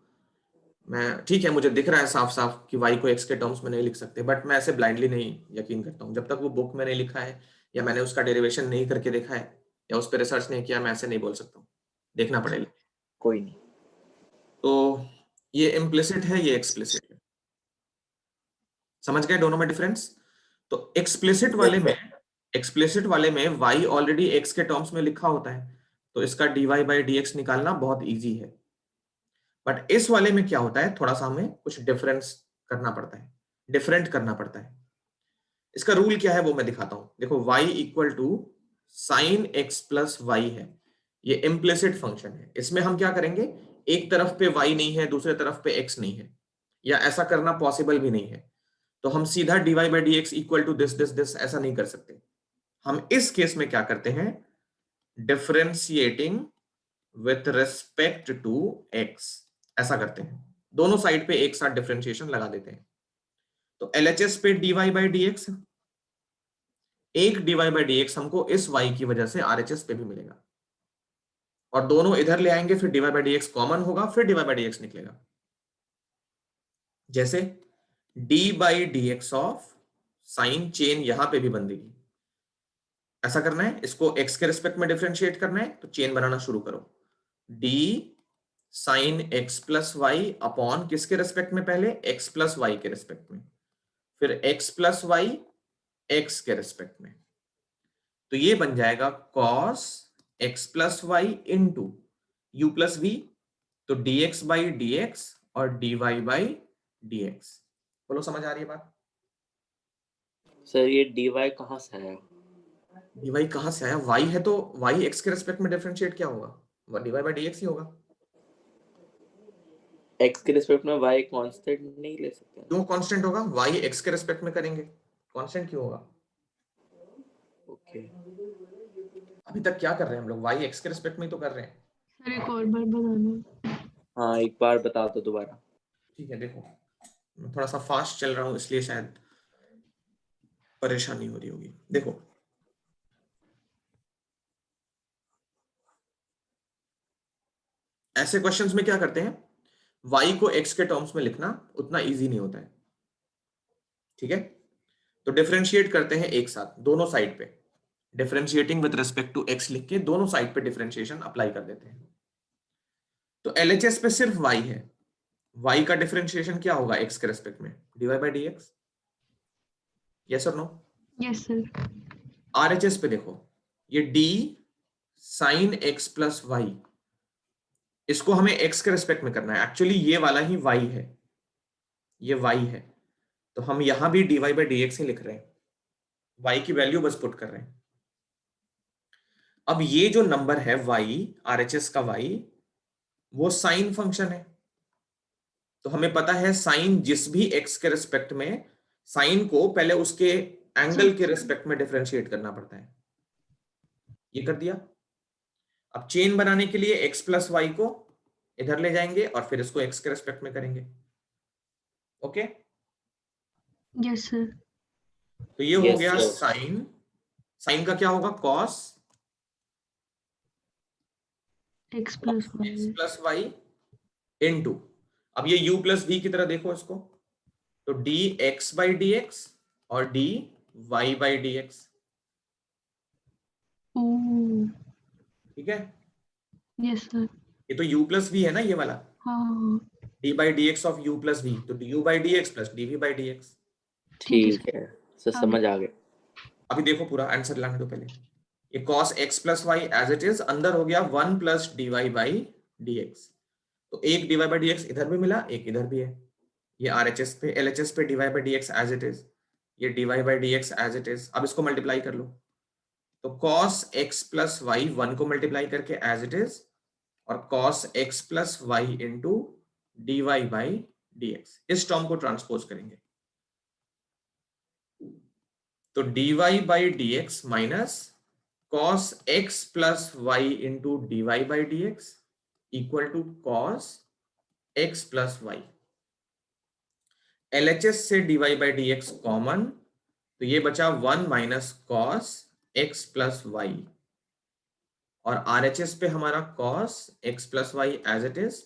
मैं, ठीक है मुझे दिख रहा है साफ साफ कि y को x के टर्म्स में नहीं लिख सकते, बट मैं ऐसे ब्लाइंडली नहीं यकीन करता हूँ। जब तक वो बुक में नहीं लिखा है या मैंने उसका डेरिवेशन नहीं करके देखा है या उस पर रिसर्च नहीं किया, मैं ऐसे नहीं बोल सकता हूँ, देखना पड़ेगा। कोई नहीं। तो ये इम्प्लिसिट है, ये एक्सप्लिसिट है, समझ गए दोनों में डिफरेंस? तो एक्सप्लिसिट वाले में y ऑलरेडी x के टर्म्स में लिखा होता है, तो इसका dy बाई dx निकालना बहुत इजी है। बट इस वाले में क्या होता है, थोड़ा सा हमें कुछ डिफरेंस करना पड़ता है, डिफरेंट करना पड़ता है। इसका रूल क्या है वो मैं दिखाता हूं। देखो y equal to sine x plus y है, ये इम्प्लिसिट फंक्शन है। इसमें हम क्या करेंगे, एक तरफ पे y नहीं है दूसरे तरफ पे x नहीं है, या ऐसा करना पॉसिबल भी नहीं है, तो हम सीधा dy by d x equal to this this this ऐसा नहीं कर सकते। हम इस केस में क्या करते हैं, differentiating with respect to x, ऐसा करते हैं, दोनों साइड पे एक साथ डिफरेंशिएशन लगा देते हैं। तो LHS पे dy बाई डी एक्स, एक dy बाई डी एक्स हमको इस y की वजह से RHS पे भी मिलेगा, और दोनों इधर ले आएंगे, फिर dy by d x common होगा, फिर dy बाई डी एक्स निकलेगा। जैसे d by d x of sign chain यहां पे भी बंदेगी। ऐसा करना है, इसको x के रिस्पेक्ट में डिफरेंशिएट करना है, तो चेन बनाना शुरू करो, d sine x plus y upon किसके रेस्पेक्ट में, पहले एक्स प्लस वाई के रेस्पेक्ट में, फिर एक्स प्लस वाई एक्स के रेस्पेक्ट में। तो ये बन जाएगा cos x plus y into u plus v, तो dx बाई dx और dy बाई dx। बोलो समझ आ रही है बात? सर ये dy कहाँ से आया? dy कहाँ से आया? y है तो y x के रेस्पेक्ट में डिफरेंशिएट क्या होगा? dy बाई dx ही होगा। x के रिस्पेक्ट में y कांस्टेंट नहीं ले सकते? क्यों कांस्टेंट होगा? y x के रेस्पेक्ट में करेंगे, कांस्टेंट क्यों होगा? ओके अभी तक क्या कर रहे हैं हम लोग? y x के रेस्पेक्ट में ही तो कर रहे हैं। सर एक और बार बताना। हाँ एक बार बता दो दोबारा। ठीक है, देखो मैं थोड़ा सा फास्ट चल रहा हूँ इसलिए शायद परेशानी हो रही होगी। देखो ऐसे क्वेश्चंस में क्या करते हैं, y को x के टर्म्स में लिखना उतना इजी नहीं होता है, ठीक है? तो डिफरेंशिएट करते हैं एक साथ दोनों साइड पे, differentiating with respect to x लिख के दोनों साइड पे डिफरेंशिएशन अप्लाई कर देते हैं। तो LHS पे सिर्फ y है, y का डिफरेंशिएशन क्या होगा x के रेस्पेक्ट में? dy बाई dx, यस और नो? Yes sir. RHS पे देखो, ये d sine x plus y, इसको हमें x के रेस्पेक्ट में करना है। एक्चुअली ये वाला ही y है, ये y है, तो हम यहां भी dy बाई dx ही लिख रहे हैं, y की वैल्यू बस पुट कर रहे हैं। अब ये जो नंबर है y, RHS का y, वो साइन फंक्शन है, तो हमें पता है साइन जिस भी x के रेस्पेक्ट में, साइन को पहले उसके एंगल के रेस्पेक्ट में डिफरेंशिएट करना पड़ता है। ये कर दिया। अब चेन बनाने के लिए x प्लस वाई को इधर ले जाएंगे और फिर इसको x के रेस्पेक्ट में करेंगे। Okay yes sir. तो ये हो Yes, गया sir. साइन, साइन का क्या होगा? Cos x plus x plus y into, अब ये u प्लस v की तरह देखो इसको, तो dx बाई dx और dy बाई dx, ठीक है? Yes sir. ये तो u प्लस v है ना, ये वाला हाँ d by dx of u plus v, तो du by dx plus dv by dx। ठीक है सर, समझ आ गया। अभी देखो पूरा आंसर लाने दो पहले। ये cos x plus y as it is, अंदर हो गया 1 प्लस dy बाई dx, तो एक dy बाई dx इधर भी मिला, एक इधर भी है। ये RHS पे LHS पे dy by dx as it is, ये dy by dx as it is. अब इसको मल्टीप्लाई कर लो, तो cos x प्लस वाई 1 को मल्टीप्लाई करके एज इट इज, और cos x plus y into dy by dx, इस टर्म को ट्रांसपोज करेंगे, तो dy by dx minus cos x plus y into dy by dx equal to cos x plus y. LHS से dy by dx common, तो ये बचा 1 minus cos x plus y, और RHS पे हमारा cos x plus y as it is.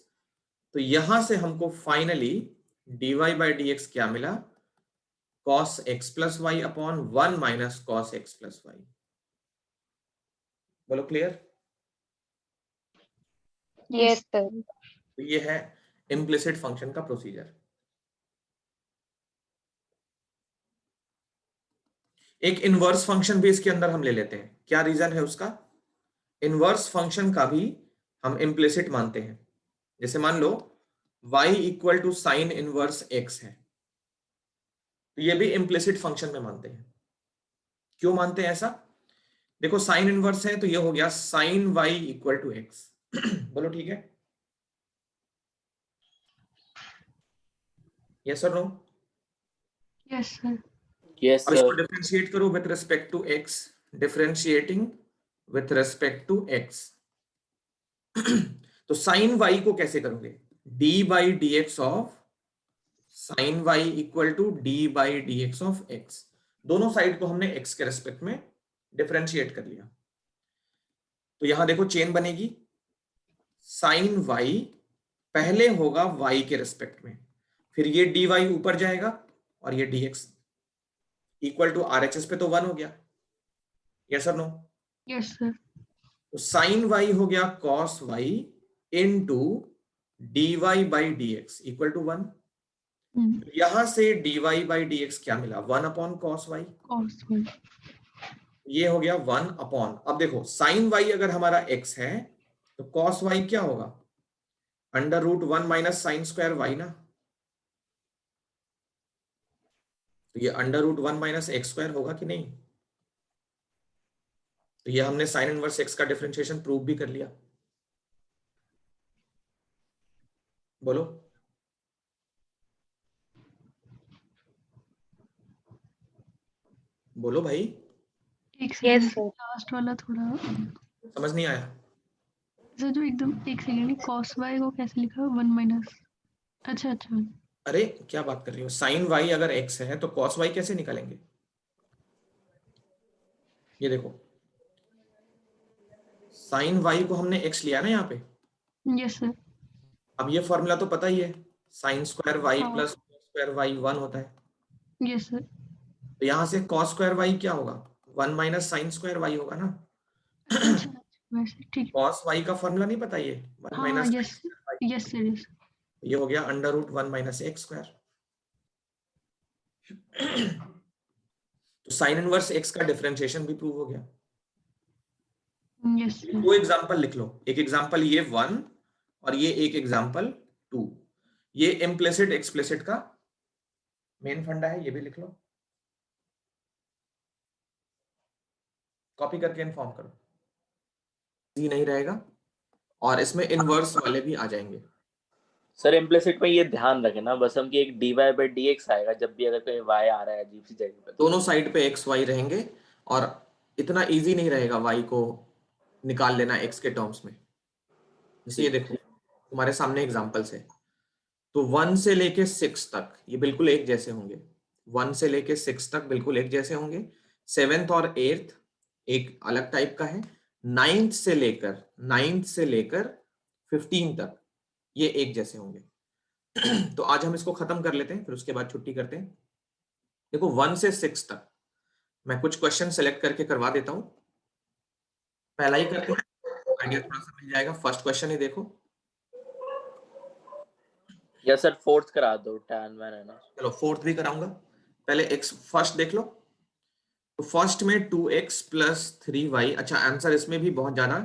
तो यहां से हमको फाइनली dy बाई dx क्या मिला? cos x plus y upon 1 minus cos x plus y. बोलो क्लियर? Yes sir. तो ये है इम्प्लिसिट फंक्शन का प्रोसीजर। एक इनवर्स फंक्शन भी इसके अंदर हम ले लेते हैं। क्या रीजन है उसका? इनवर्स फंक्शन का भी हम इम्प्लिसिट मानते हैं। जैसे मान लो y equal to sine inverse x है, तो ये भी इम्प्लिसिट फंक्शन में मानते हैं। क्यों मानते हैं ऐसा? देखो साइन इनवर्स है, तो ये हो गया sine y equal to x। बोलो ठीक है? यस और नो? Yes sir. यस अब इसको सर। डिफरेंशिएट करो with respect to x, differentiating with respect to x। तो साइन y को कैसे करोगे? d by d x of sine y equal to d by d x of x। दोनों side को हमने x के रेस्पेक्ट में डिफरेंशिएट कर लिया, तो यहां देखो चेन बनेगी, साइन y पहले होगा y के रेस्पेक्ट में, फिर ये dy ऊपर जाएगा और ये dx इक्वल टू RHS पे तो 1 हो गया। यस और नो? Yes sir. तो साइन y हो गया cos y into dy by dx equal to 1। यहां से dy बाई dx क्या मिला, 1 अपॉन कॉस वाई। cos 1 ये हो गया 1 अपॉन, अब देखो साइन वाई अगर हमारा x है तो कॉस वाई क्या होगा, under root 1 minus sine square y ना। तो ये under root 1 minus x square होगा कि नहीं। तो ये हमने साइन इनवर्स एक्स का डिफरेंशिएशन प्रूव भी कर लिया। बोलो बोलो भाई, एक Yes, सेकंड, sir. लास्ट वाला थोड़ा समझ नहीं आया। सर जो एकदम एक सेकंड, cos y को कैसे लिखा 1 माइनस, अच्छा अच्छा अरे क्या बात कर रही हो, साइन वाई अगर एक्स है तो कॉस वाई कैसे निकालेंगे। ये देखो साइन वाई को हमने एक्स लिया ना यहाँ पे। Yes sir. अब ये फॉर्मूला तो पता ही है, साइन स्क्वायर वाई हाँ प्लस स्क्वायर वाई 1 होता है। Yes sir. तो यहाँ से कॉस स्क्वायर वाई क्या होगा, 1 माइनस साइन स्क्वायर वाई होगा ना। अच्छा वैसे ठीक। कॉस वाई का फॉर्मूला नहीं पता, ये 1 हाँ minus yes yes sir yes. ये हो गया under root 1 minus x square. तो साइन इनवर्स एक्स का डिफरेंशिएशन भी प्रूव हो गया। Yes sir. दो एग्जांपल लिख लो, एक एग्जांपल ये 1 और ये एक एग्जांपल 2। ये इम्प्लिसिट एक्सप्लिसिट का मेन फंडा है, ये भी लिख लो, कॉपी करके इन्फॉर्म करो, इजी नहीं रहेगा। और इसमें इनवर्स वाले भी आ जाएंगे। सर इम्प्लिसिट में ये ध्यान रखें ना बस हम कि एक dy by dx आएगा जब भी अगर कोई y आ रहा है अजीब सी जगह पे। दोनों साइड पे एक्स वाई रहेंगे और इतना इजी नहीं रहेगा वाई को निकाल लेना एक्स के टर्म्स में। जैसे ये देखो तुम्हारे सामने एग्जांपल्स है, तो 1 से लेके 6 तक ये बिल्कुल एक जैसे होंगे, 1 से लेके 6 तक बिल्कुल एक जैसे होंगे। 7th और 8th एक अलग टाइप का है। 9th से लेकर 15 तक ये एक जैसे होंगे। तो आज हम इसको खत्म कर लेते हैं, फिर उसके बाद छुट्टी करते हैं। देखो 1 से 6 तक मैं कुछ क्वेश्चन सेलेक्ट करके करवा देता हूं, पहला ही करते हैं, आइडिया थोड़ा सा मिल जाएगा। फर्स्ट क्वेश्चन ही देखो, या सर फोर्थ करा दो, tan 1 है ना। चलो फोर्थ भी कराऊंगा, पहले एक्स फर्स्ट देख लो। तो फर्स्ट में 2x प्लस 3y, अच्छा आंसर इसमें भी बहुत ज्यादा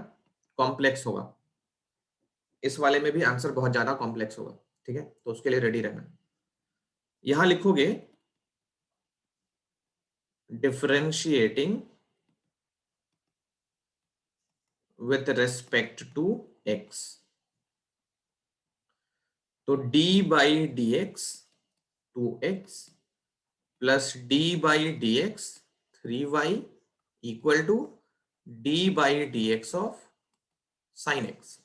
कॉम्प्लेक्स होगा, इस वाले में भी आंसर बहुत ज्यादा कॉम्प्लेक्स होगा, ठीक है, तो उसके लिए रेडी रहना। यहां लिखोगे differentiating with respect to x, तो d by d x 2x plus d by d x 3y equal to d by d x of sine x.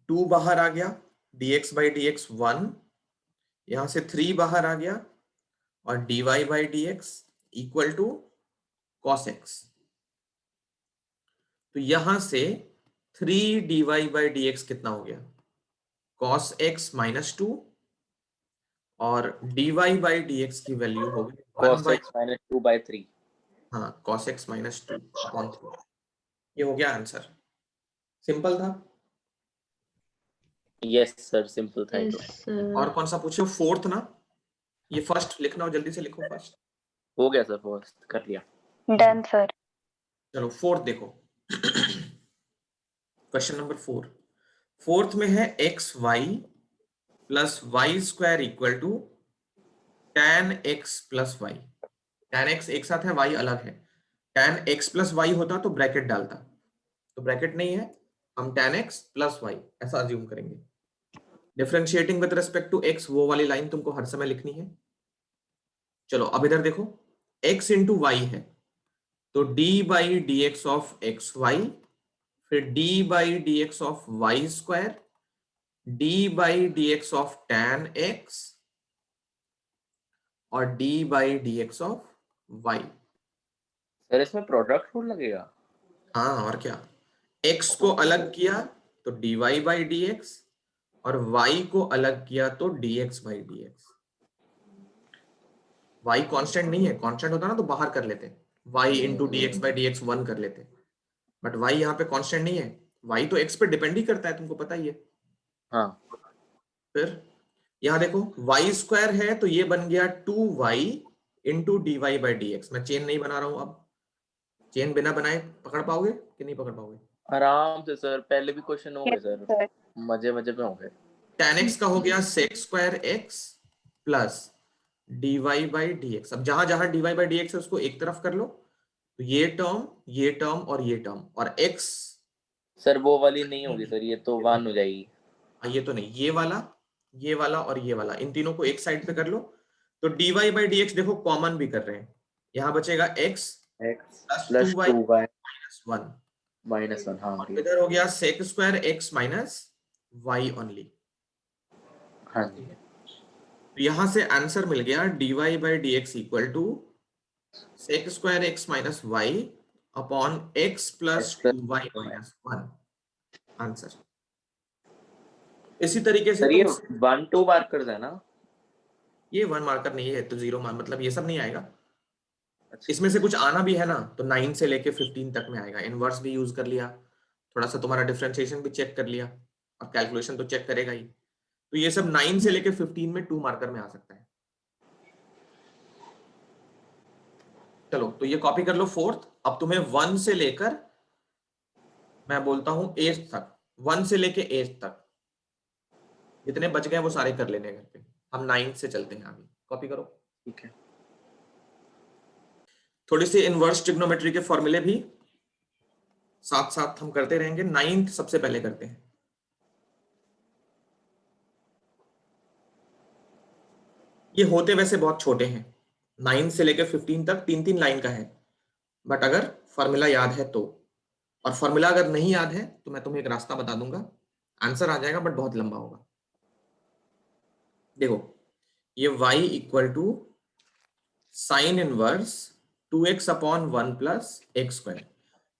2 बाहर आ गया, dx बाई डी एक्स 1, यहां से 3 बाहर आ गया और dy by d x equal to cos x. तो यहां से 3 dy बाई डी एक्स कितना हो गया, कॉस एक्स माइनस 2, और dy बाई डी एक्स की वैल्यू हो गई cos x minus 2/3। हाँ cos x माइनस 2 अपॉन 3। ये हो गया आंसर, सिंपल था। यस सर सिंपल था ये यस तो। सर। और कौन सा पूछो, फोर्थ ना, ये फर्स्ट लिखना हो जल्दी से लिखो फर्स्ट। हो गया सर फर्स्ट कर लिया। Done, sir. चलो फोर्थ देखो, क्वेश्चन नंबर 4। फोर्थ में है x y plus y square equal to tan x plus y. tan x एक साथ है, y अलग है। tan x प्लस वाई होता तो ब्रैकेट डालता, तो ब्रैकेट नहीं है, हम tan x प्लस वाई ऐसा अज्यूम करेंगे। Differentiating with respect to x, वो वाली लाइन तुमको हर समय लिखनी है। चलो अब इधर देखो, x इंटू वाई है तो d by d x of x y, फिर d by d x of y square, d by d x of tan x और d by d x of y. Sir इसमें product rule लगेगा। हाँ और क्या, x को अलग किया तो dy बाई डी एक्स और y को अलग किया तो dx by d x. y constant नहीं है, कांस्टेंट होता ना तो बाहर कर लेते, y into D x by d x 1 कर लेते, बट y यहाँ पे कांस्टेंट नहीं है, y तो x पे डिपेंड ही करता है, तुमको पता ही है। हाँ फिर यहाँ देखो y स्क्वायर है तो ये बन गया 2y into d y by d x. मैं चेन नहीं बना रहा हूं, अब चेन बिना बनाए पकड़ पाओगे कि नहीं पकड़ पाओगे? आराम से सर, पहले भी क्वेश्चन हो गए Yes, सर, sir. मजे मजे में हो गए। tan x का हो गया sec square x plus dy by d x. अब जहां जहां dy बाई डी एक्स है उसको एक तरफ कर लो, तो ये टर्म और ये टर्म, और x सर वो वाली नहीं होगी सर, ये तो 1 हो जाएगी। ये तो नहीं, ये वाला और ये वाला, इन तीनों को एक साइड पे कर लो। तो dy बाई डी एक्स देखो कॉमन भी कर रहे हैं, यहाँ बचेगा x प्लस 2y 2y -1। -1। हाँ और इधर हो गया sec square x minus y only. हाँ जी। तो यहां से आंसर मिल गया dy by d x equal to sec square x minus y upon x plus 2y minus 1। Answer इसी तरीके से सर ये तुम 1-2 मार्कर्स है ना? ये 1 मार्कर नहीं है तो 0 मार्क, मतलब ये सब नहीं आएगा। अच्छा। इसमें से कुछ आना भी है ना तो 9 से लेके 15 तक में आएगा। इनवर्स भी यूज कर लिया, थोड़ा सा तुम्हारा डिफरेंशिएशन भी चेक कर लिया, और कैलकुलेशन तो चेक करेगा ही। तो ये सब 9 से लेके 15 में 2 मार्कर में आ सकता है। चलो तो ये कॉपी कर लो फोर्थ। अब तुम्हें 1 से लेकर मैं बोलता हूं 8 तक, 1 से लेके 8 तक जितने बच गए वो सारे कर लेने घर पे। हम 9 से चलते हैं आगे, कॉपी करो। ठीक है। थोड़ी सी इनवर्स ट्रिग्नोमेट्री के फॉर्मूले भी साथ साथ हम करते रहेंगे। 9th सबसे पहले करते हैं। ये होते वैसे बहुत छोटे हैं, 9 से लेकर 15 तक 3-3 लाइन का है, बट अगर फॉर्मूला याद है तो। और फॉर्मूला अगर नहीं याद है तो मैं तुम्हें एक रास्ता बता दूंगा, आंसर आ जाएगा बट बहुत लंबा होगा। देखो ये y equal to sine inverse 2x upon 1 plus x square.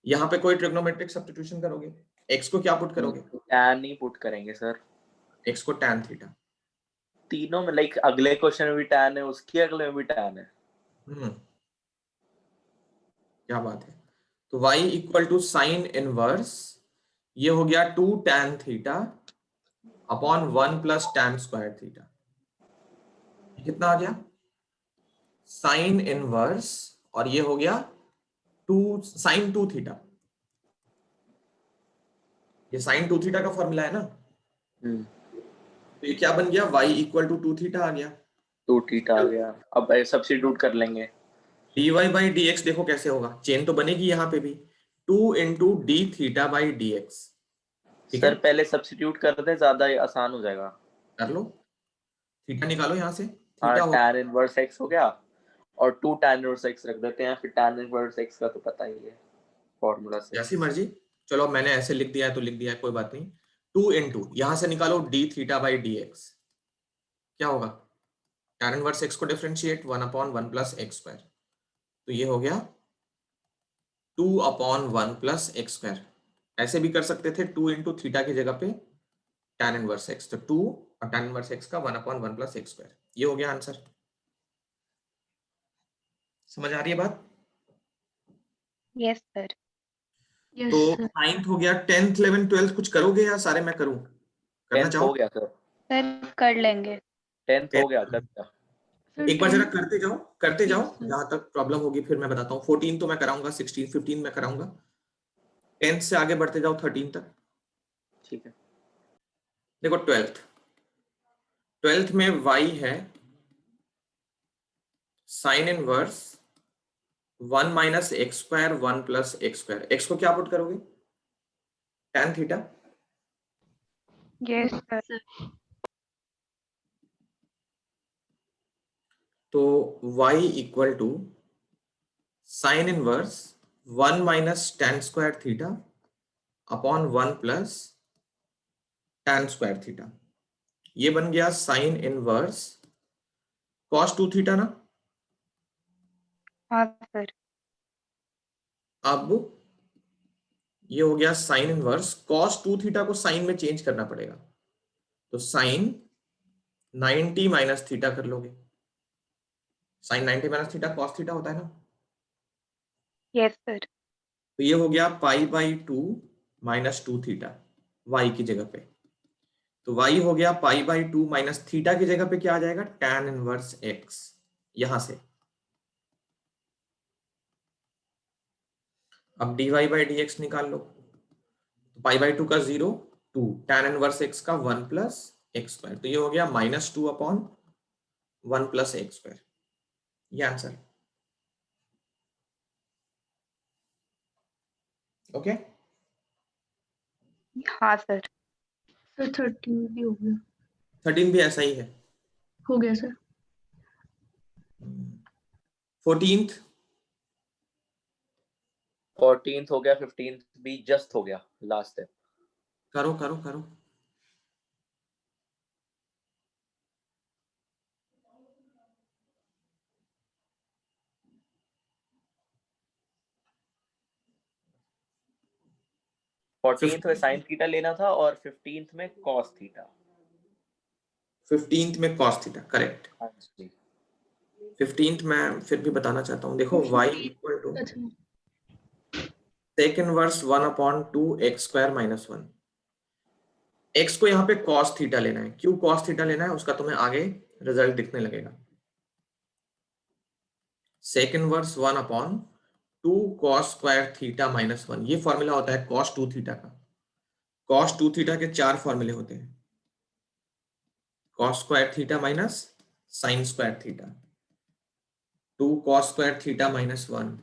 यहाँ पे कोई ट्रिग्नोमेट्रिक सब्स्टिट्यूशन करोगे, x को क्या पुट करोगे? tan ही पुट करेंगे सर। x को tan थीटा। तीनों में लाइक अगले क्वेश्चन में भी tan है, उसके अगले में भी tan है। क्या बात है। तो y equal to sine inverse, ये हो गया 2 tan theta upon 1 plus tan square theta. कितना आ गया? साइन इनवर्स, और ये हो गया 2 साइन 2 थीटा। ये साइन 2 थीटा का फॉर्मूला है ना। तो ये क्या बन गया? y इक्वल टू 2 थीटा आ गया। 2 थीटा आ गया। अब सब्स्टिट्यूट कर लेंगे। dy बाई डी एक्स देखो कैसे होगा, चेन तो बनेगी यहाँ पे भी, 2 into D theta by d x. Sir पहले सब्स्टिट्यूट कर दे, ज्यादा आसान हो जाएगा। कर लो, थीटा निकालो यहाँ से। हाँ, थीटा हो tan इनवर्स x हो गया, और 2 tan इनवर्स x रख देते हैं, फिर tan इनवर्स x का तो पता ही है फॉर्मूला से। जैसी मर्जी। चलो मैंने ऐसे लिख दिया है तो लिख दिया है, कोई बात नहीं। 2 इंटू यहाँ से निकालो D theta by d x, क्या होगा? tan इनवर्स x को differentiate 1 upon 1 plus x square, तो ये हो गया 2 अपॉन 1 प्लस एक्स स्क्वायर। ऐसे भी कर सकते थे, 2 इंटू थीटा की जगह पे tan इनवर्स x, तो 2 और tan इनवर्स x का 1 अपॉन 1 प्लस एक्स स्क्वायर। ये हो गया आंसर। समझ आ रही है बात? Yes, sir. यस तो सर। 9th हो गया, 10th 11th 12th कुछ करोगे या सारे मैं करूं? करना 10th चाहो? हो गया सर। सर कर लेंगे। 10th हो गया कर दिया। एक बार जरा करते जाओ Yes, sir. जहां तक प्रॉब्लम होगी फिर मैं बताता हूँ। 14 तो मैं कराऊंगा, 16 15 मैं कराऊंगा, 10th से आगे बढ़ते जाओ 13 तक। ठीक है। देखो 12th में y है sine inverse 1 minus x square 1 plus x square. X को क्या पुट करोगे? tan theta. Yes, sir. तो y equal to sine inverse 1 minus tan square theta upon 1 plus tan square theta. ये बन गया साइन इनवर्स cos 2 थीटा ना। हाँ sir. अब ये हो गया साइन इनवर्स cos 2 थीटा को साइन में चेंज करना पड़ेगा, तो साइन 90 माइनस थीटा कर लोगे। Sine 90 minus theta cos theta होता है ना। Yes, sir. तो ये हो गया pi by 2 minus 2 theta y की जगह पे। तो y हो गया पाई बाई 2 माइनस थीटा की जगह पे क्या आ जाएगा, tan इनवर्स x। यहां से अब dy बाई dx निकाल लो। पाई बाई 2 का 0, 2, tan इनवर्स x का 1 प्लस एक्स स्क्वायर। तो ये हो गया minus 2 upon 1 plus x square. ये आंसर। ओके हाँ सर। सर 13 भी हो गया। 13 भी ऐसा ही है। हो गया सर। 14th 14th हो गया, 15th भी जस्ट हो गया, लास्ट है। करो करो करो। फोर्टींथ में साइन थीटा लेना था और 15th में कॉस थीटा। 15th में कॉस थीटा, करेक्ट। हाँ जी। 15th में फिर भी बताना चाहता हूँ, देखो y इक्वल टू अच्छा sec inverse 1 upon 2 x square minus 1। x को यहाँ पे cos थीटा लेना है। क्यों cos थीटा लेना है उसका तुम्हें आगे रिजल्ट दिखने लगेगा। Sec inverse 1 upon 2 cos square theta minus 1, ये फॉर्मूला होता है cos 2 थीटा का। cos 2 थीटा के 4 फॉर्मूले होते हैं, cos square theta minus sine square theta, 2 cos square theta minus 1,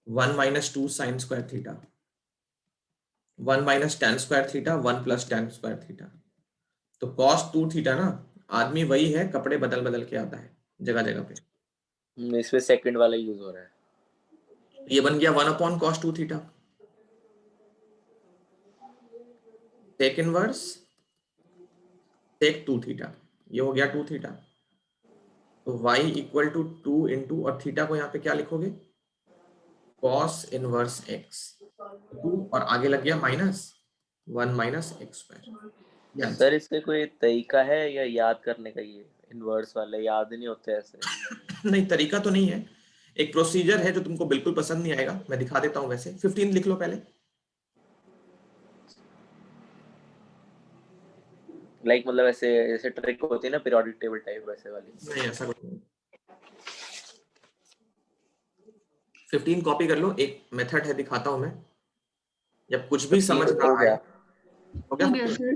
1 minus 2 sine square theta, 1 minus tan square theta, 1 plus tan square theta. तो cos 2 theta ना, आदमी वही है, कपड़े बदल बदल के आता है जगह जगह पे। इसमें सेकंड वाला यूज हो रहा है। ये बन गया 1 upon cos 2 theta, sec inverse sec 2 theta, ये हो गया 2 थीटा। तो y इक्वल टू 2 इंटू, और थीटा को यहाँ पे क्या लिखोगे, cos इनवर्स x, 2 और आगे लग गया minus 1 minus x square. Sir इसके कोई तरीका है या याद करने का, ये इनवर्स वाले याद नहीं होते ऐसे? नहीं, तरीका तो नहीं है, एक प्रोसीजर है जो तुमको बिल्कुल पसंद नहीं आएगा, मैं दिखा देता हूँ। वैसे 15 लिख लो पहले। लाइक मतलब ऐसे ऐसे ट्रिक होती है ना, पीरियोडिक टेबल टाइप वैसे वाली? नहीं, ऐसा कुछ नहीं। 15 कॉपी कर लो, एक मेथड है दिखाता हूं मैं, जब कुछ भी समझ ना हो आए। गया। हो गया हो गया सर।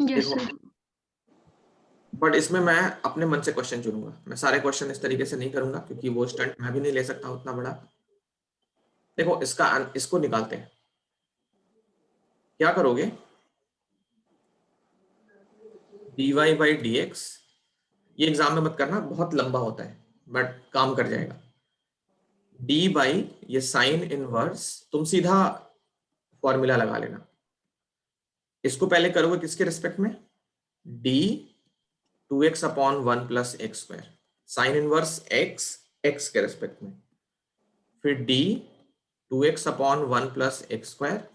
यस देखो, सर। बट इसमें मैं अपने मन से क्वेश्चन चुनूंगा, मैं सारे क्वेश्चन इस तरीके से नहीं करूंगा क्योंकि वो स्टंट मैं भी नहीं ले सकता उतना बड़ा। देखो इसको निकालते हैं, क्या करोगे, dy बाई dx, ये एग्जाम में मत करना, बहुत लंबा होता है, बट काम कर जाएगा। d बाई ये साइन इनवर्स, तुम सीधा फॉर्मूला लगा लेना। इसको पहले करोगे किसके रिस्पेक्ट में, d 2x upon 1 plus x square, sine inverse x x के रिस्पेक्ट में, फिर d 2x upon 1 plus x square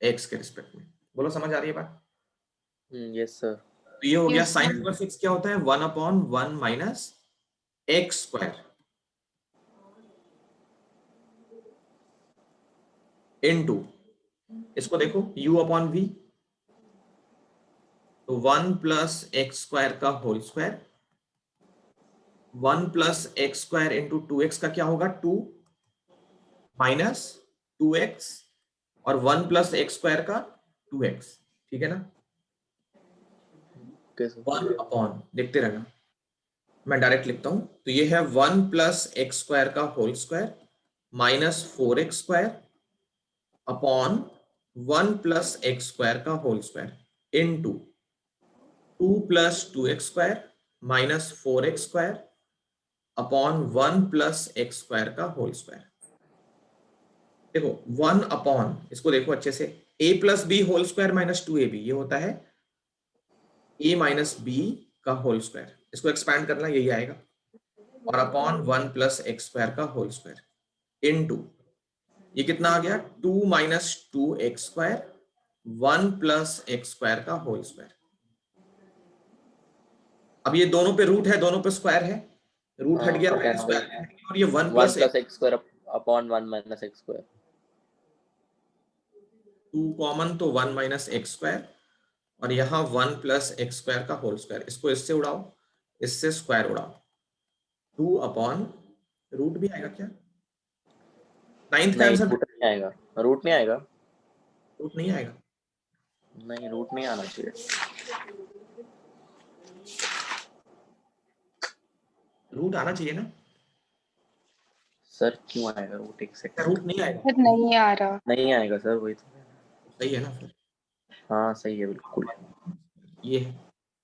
x के रिस्पेक्ट में। बोलो समझ आ रही है बात? Yes sir. तो ये हो गया Yes, sine sir. Inverse x क्या होता है, 1 upon 1 minus x square into, इसको देखो u अपॉन v, तो 1 प्लस एक्स स्क्वायर का whole square, 1 plus x square into 2x का क्या होगा, 2 माइनस 2x, और 1 प्लस एक्स स्क्वायर का 2x, ठीक है ना। 1 अपॉन, देखते रहना, मैं डायरेक्ट लिखता हूं, तो ये है 1 प्लस एक्स स्क्वायर का whole square minus 4x square upon 1 plus x square का whole square into 2 plus 2x square minus 4x square upon 1 plus x square का होल स्क्वायर। देखो 1 अपॉन, इसको देखो अच्छे से, a plus b whole square minus 2ab, ये होता है a माइनस बी का होल स्क्वायर, इसको एक्सपैंड करना यही आएगा, और अपॉन 1 प्लस एक्स स्क्वायर का होल स्क्वायर इनटू, ये कितना आ गया, 2 minus 2 x square 1 plus x square का होल स्क्वायर। अब ये दोनों पे रूट है, दोनों पे स्क्वायर है, रूट हट गया, स्क्वायर, और ये 1 plus x square upon 1 minus x square. 2 common तो 1 माइनस एक्स स्क्वायर, और यहाँ 1 प्लस एक्स स्क्वायर का होल स्क्वायर, इसको इससे उड़ाओ, इससे स्क्वायर उड़ाओ, 2 अपॉन रूट भी आएगा क्या? नाइन्थ का नहीं, आंसर रूट नहीं आएगा, रूट नहीं आएगा, रूट नहीं आएगा। नहीं रूट नहीं आना चाहिए। रूट आना चाहिए ना सर क्यों आएगा रूट? एक क्या सेकंड, रूट नहीं आएगा? सर नहीं आ रहा। नहीं आएगा सर, वही तो। सही है ना फिर? हाँ सही है बिल्कुल। ये है,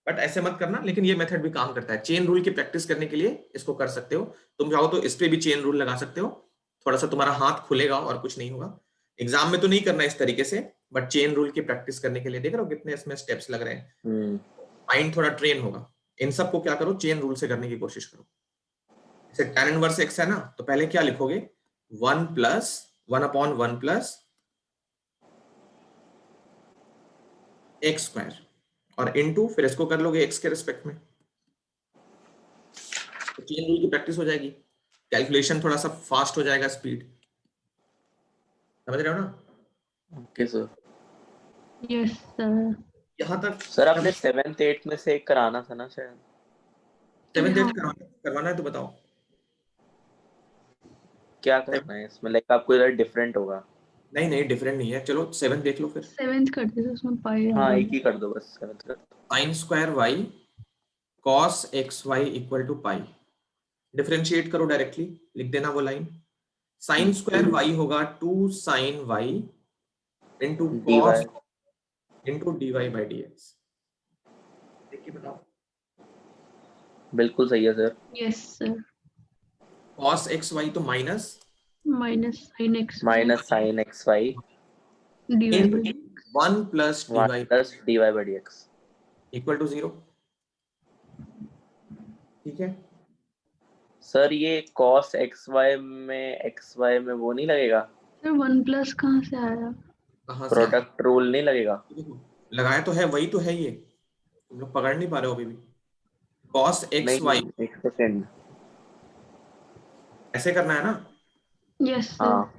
बट ऐसे मत करना, लेकिन ये मेथड भी काम करता है। चेन रूल की प्रैक्टिस करने के लिए इसको कर सकते हो। तुम चाहो तो इस पे भी चेन रूल लगा सकते हो, थोड़ा सा तुम्हारा हाथ खुलेगा और कुछ नहीं होगा। एग्जाम में तो नहीं करना इस तरीके से, बट चेन रूल की प्रैक्टिस करने के लिए देख रहे हो कितने इसमें स्टेप्स लग रहे हैं, माइंड थोड़ा ट्रेन होगा। इन सबको क्या करो, चेन रूल से करने की कोशिश करो। जैसे tan इनवर्स x है ना, तो पहले क्या लिखोगे, 1 plus 1 upon 1 plus x square, और इनटू फिर इसको कर लोगे x के रिस्पेक्ट में, तो चेन रूल की प्रैक्टिस हो जाएगी, कैलकुलेशन थोड़ा सा फास्ट हो जाएगा, स्पीड। समझ रहे हो ना? Okay sir. Yes sir. यहाँ तक सर आपने 7th 8th में से एक कराना था ना शायद? 7th हाँ 8th करवाना है तो बताओ क्या करना है इसमें, लाइक आपको इधर डिफरेंट होगा? नहीं नहीं डिफरेंट नहीं है, चलो 7th देख लो फिर। 7th कर दे, उसमें पाई आ हाँ रहा एक है। ही कर दो बस, 7th कर दो। Sine square y cos x y equal to pi, differentiate करो डायरेक्टली, लिख देना वो लाइन। साइन स्क्वायर वाई होगा 2 sine y into dy cos into d y by d x. देखिए बताओ। बिल्कुल सही है सर। Yes sir. Cos x y तो minus minus sine x minus sine x y d y by 1 plus d 1 y plus dy by dx। Equal to 0। ठीक है, sir ये cos xy में वो नहीं लगेगा? सर 1 प्लस कहाँ से आया? कहाँ से आया? प्रोडक्ट रूल नहीं लगेगा? देखो लगाया तो है, वही तो है ये, तुम लोग पकड़ नहीं पा रहे हो अभी भी। कॉस एक्स नहीं वाई एक सेकंड। ऐसे करना है ना, यस सर। हाँ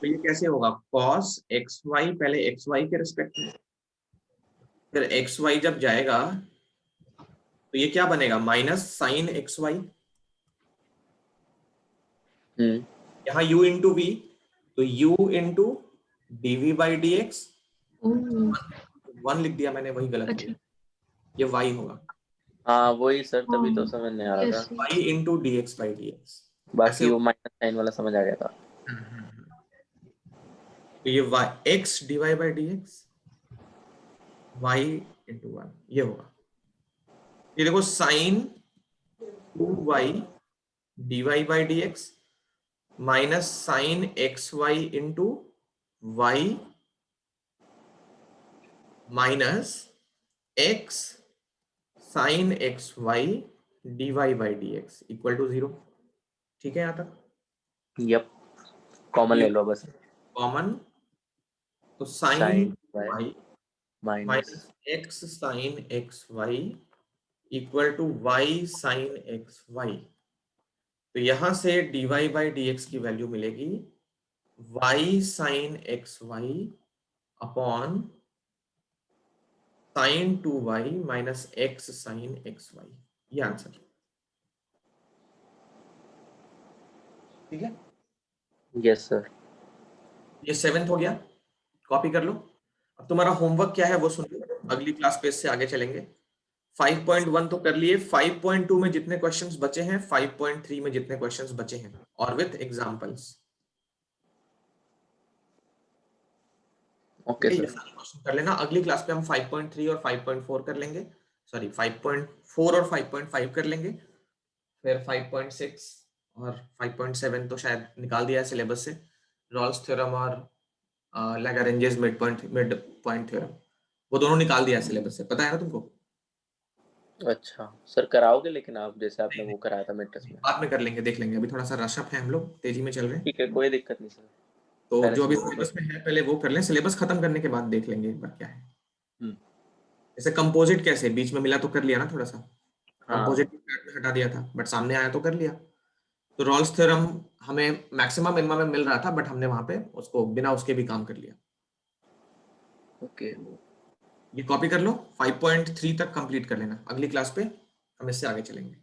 तो ये कैसे होगा, कॉस एक्स वाई पहले एक्स वाई के रिस्पेक्ट में, फिर एक्स वाई जब जाएगा तो ये क्या बनेगा, माइनस साइन एक्स वाई, यहाँ u इंटू वी, तो u into d v by d x, oh 1 लिख दिया मैंने, वही गलत हो अच्छा। गया, ये y होगा, हाँ वही सर, तभी तो हाँ समझ नहीं आ रहा यस था। y into D x by d x. बाकी वो माइनस साइन वाला समझ आ गया था। तो ये y x d y by d x, y into 1 ये होगा। ये देखो साइन 2y d y by d x minus sine x y into y minus x sine x y d y by d x equal to 0। ठीक है यहाँ तक? Yup, common ले लो बस। कॉमन, तो sine sine y minus minus x sine x y equal to y sine x y. तो यहां से d y by d x की वैल्यू मिलेगी y sine x y upon sine 2y minus x sine x y, ये answer. ठीक है, yes sir. ये 7th हो गया, कॉपी कर लो। अब तुम्हारा होमवर्क क्या है वो सुन लो, अगली क्लास पे इससे आगे चलेंगे। 5.1 तो कर लिए, 5.2 में जितने क्वेश्चंस बचे हैं, 5.3 में जितने क्वेश्चंस बचे हैं, और विथ एग्जांपल्स। ओके ये सर। सारे क्वेश्चन कर लेना। अगली क्लास पे हम 5.3 और 5.4 कर लेंगे, सॉरी 5.4 और 5.5 कर लेंगे, फिर 5.6 और 5.7 तो शायद निकाल दिया है सिलेबस से, रॉल्स थ्योरम और लैग्रेंजेस मिड पॉइंट थ्योरम, वो दोनों निकाल दिया है सिलेबस से, पता है ना तुमको? अच्छा सर कराओगे, लेकिन आप जैसे आपने नहीं, वो कराया था मिड टेस्ट में। बाद में कर लेंगे, देख लेंगे, अभी थोड़ा सा रश अप है, हम लोग तेजी में चल रहे हैं, ठीक है, कोई दिक्कत नहीं सर। तो पहले जो से अभी बोलो सिलेबस में है पहले वो कर लें, सिलेबस खत्म करने के बाद देख लेंगे एक बार क्या है। हम्म। जैसे कंपोजिट कैसे बीच में मिला तो कर लिया ना, थोड़ा सा हाँ कंपोजिट हटा दिया था, बट सामने आया तो कर लिया। तो रॉल्स थ्योरम हमें मैक्सिमम मिनिमम में मिल रहा था, बट हमने वहां पे उसको बिना उसके भी काम कर लिया। ओके ये कॉपी कर लो, 5.3 तक कंप्लीट कर लेना, अगली क्लास पे हम इससे आगे चलेंगे।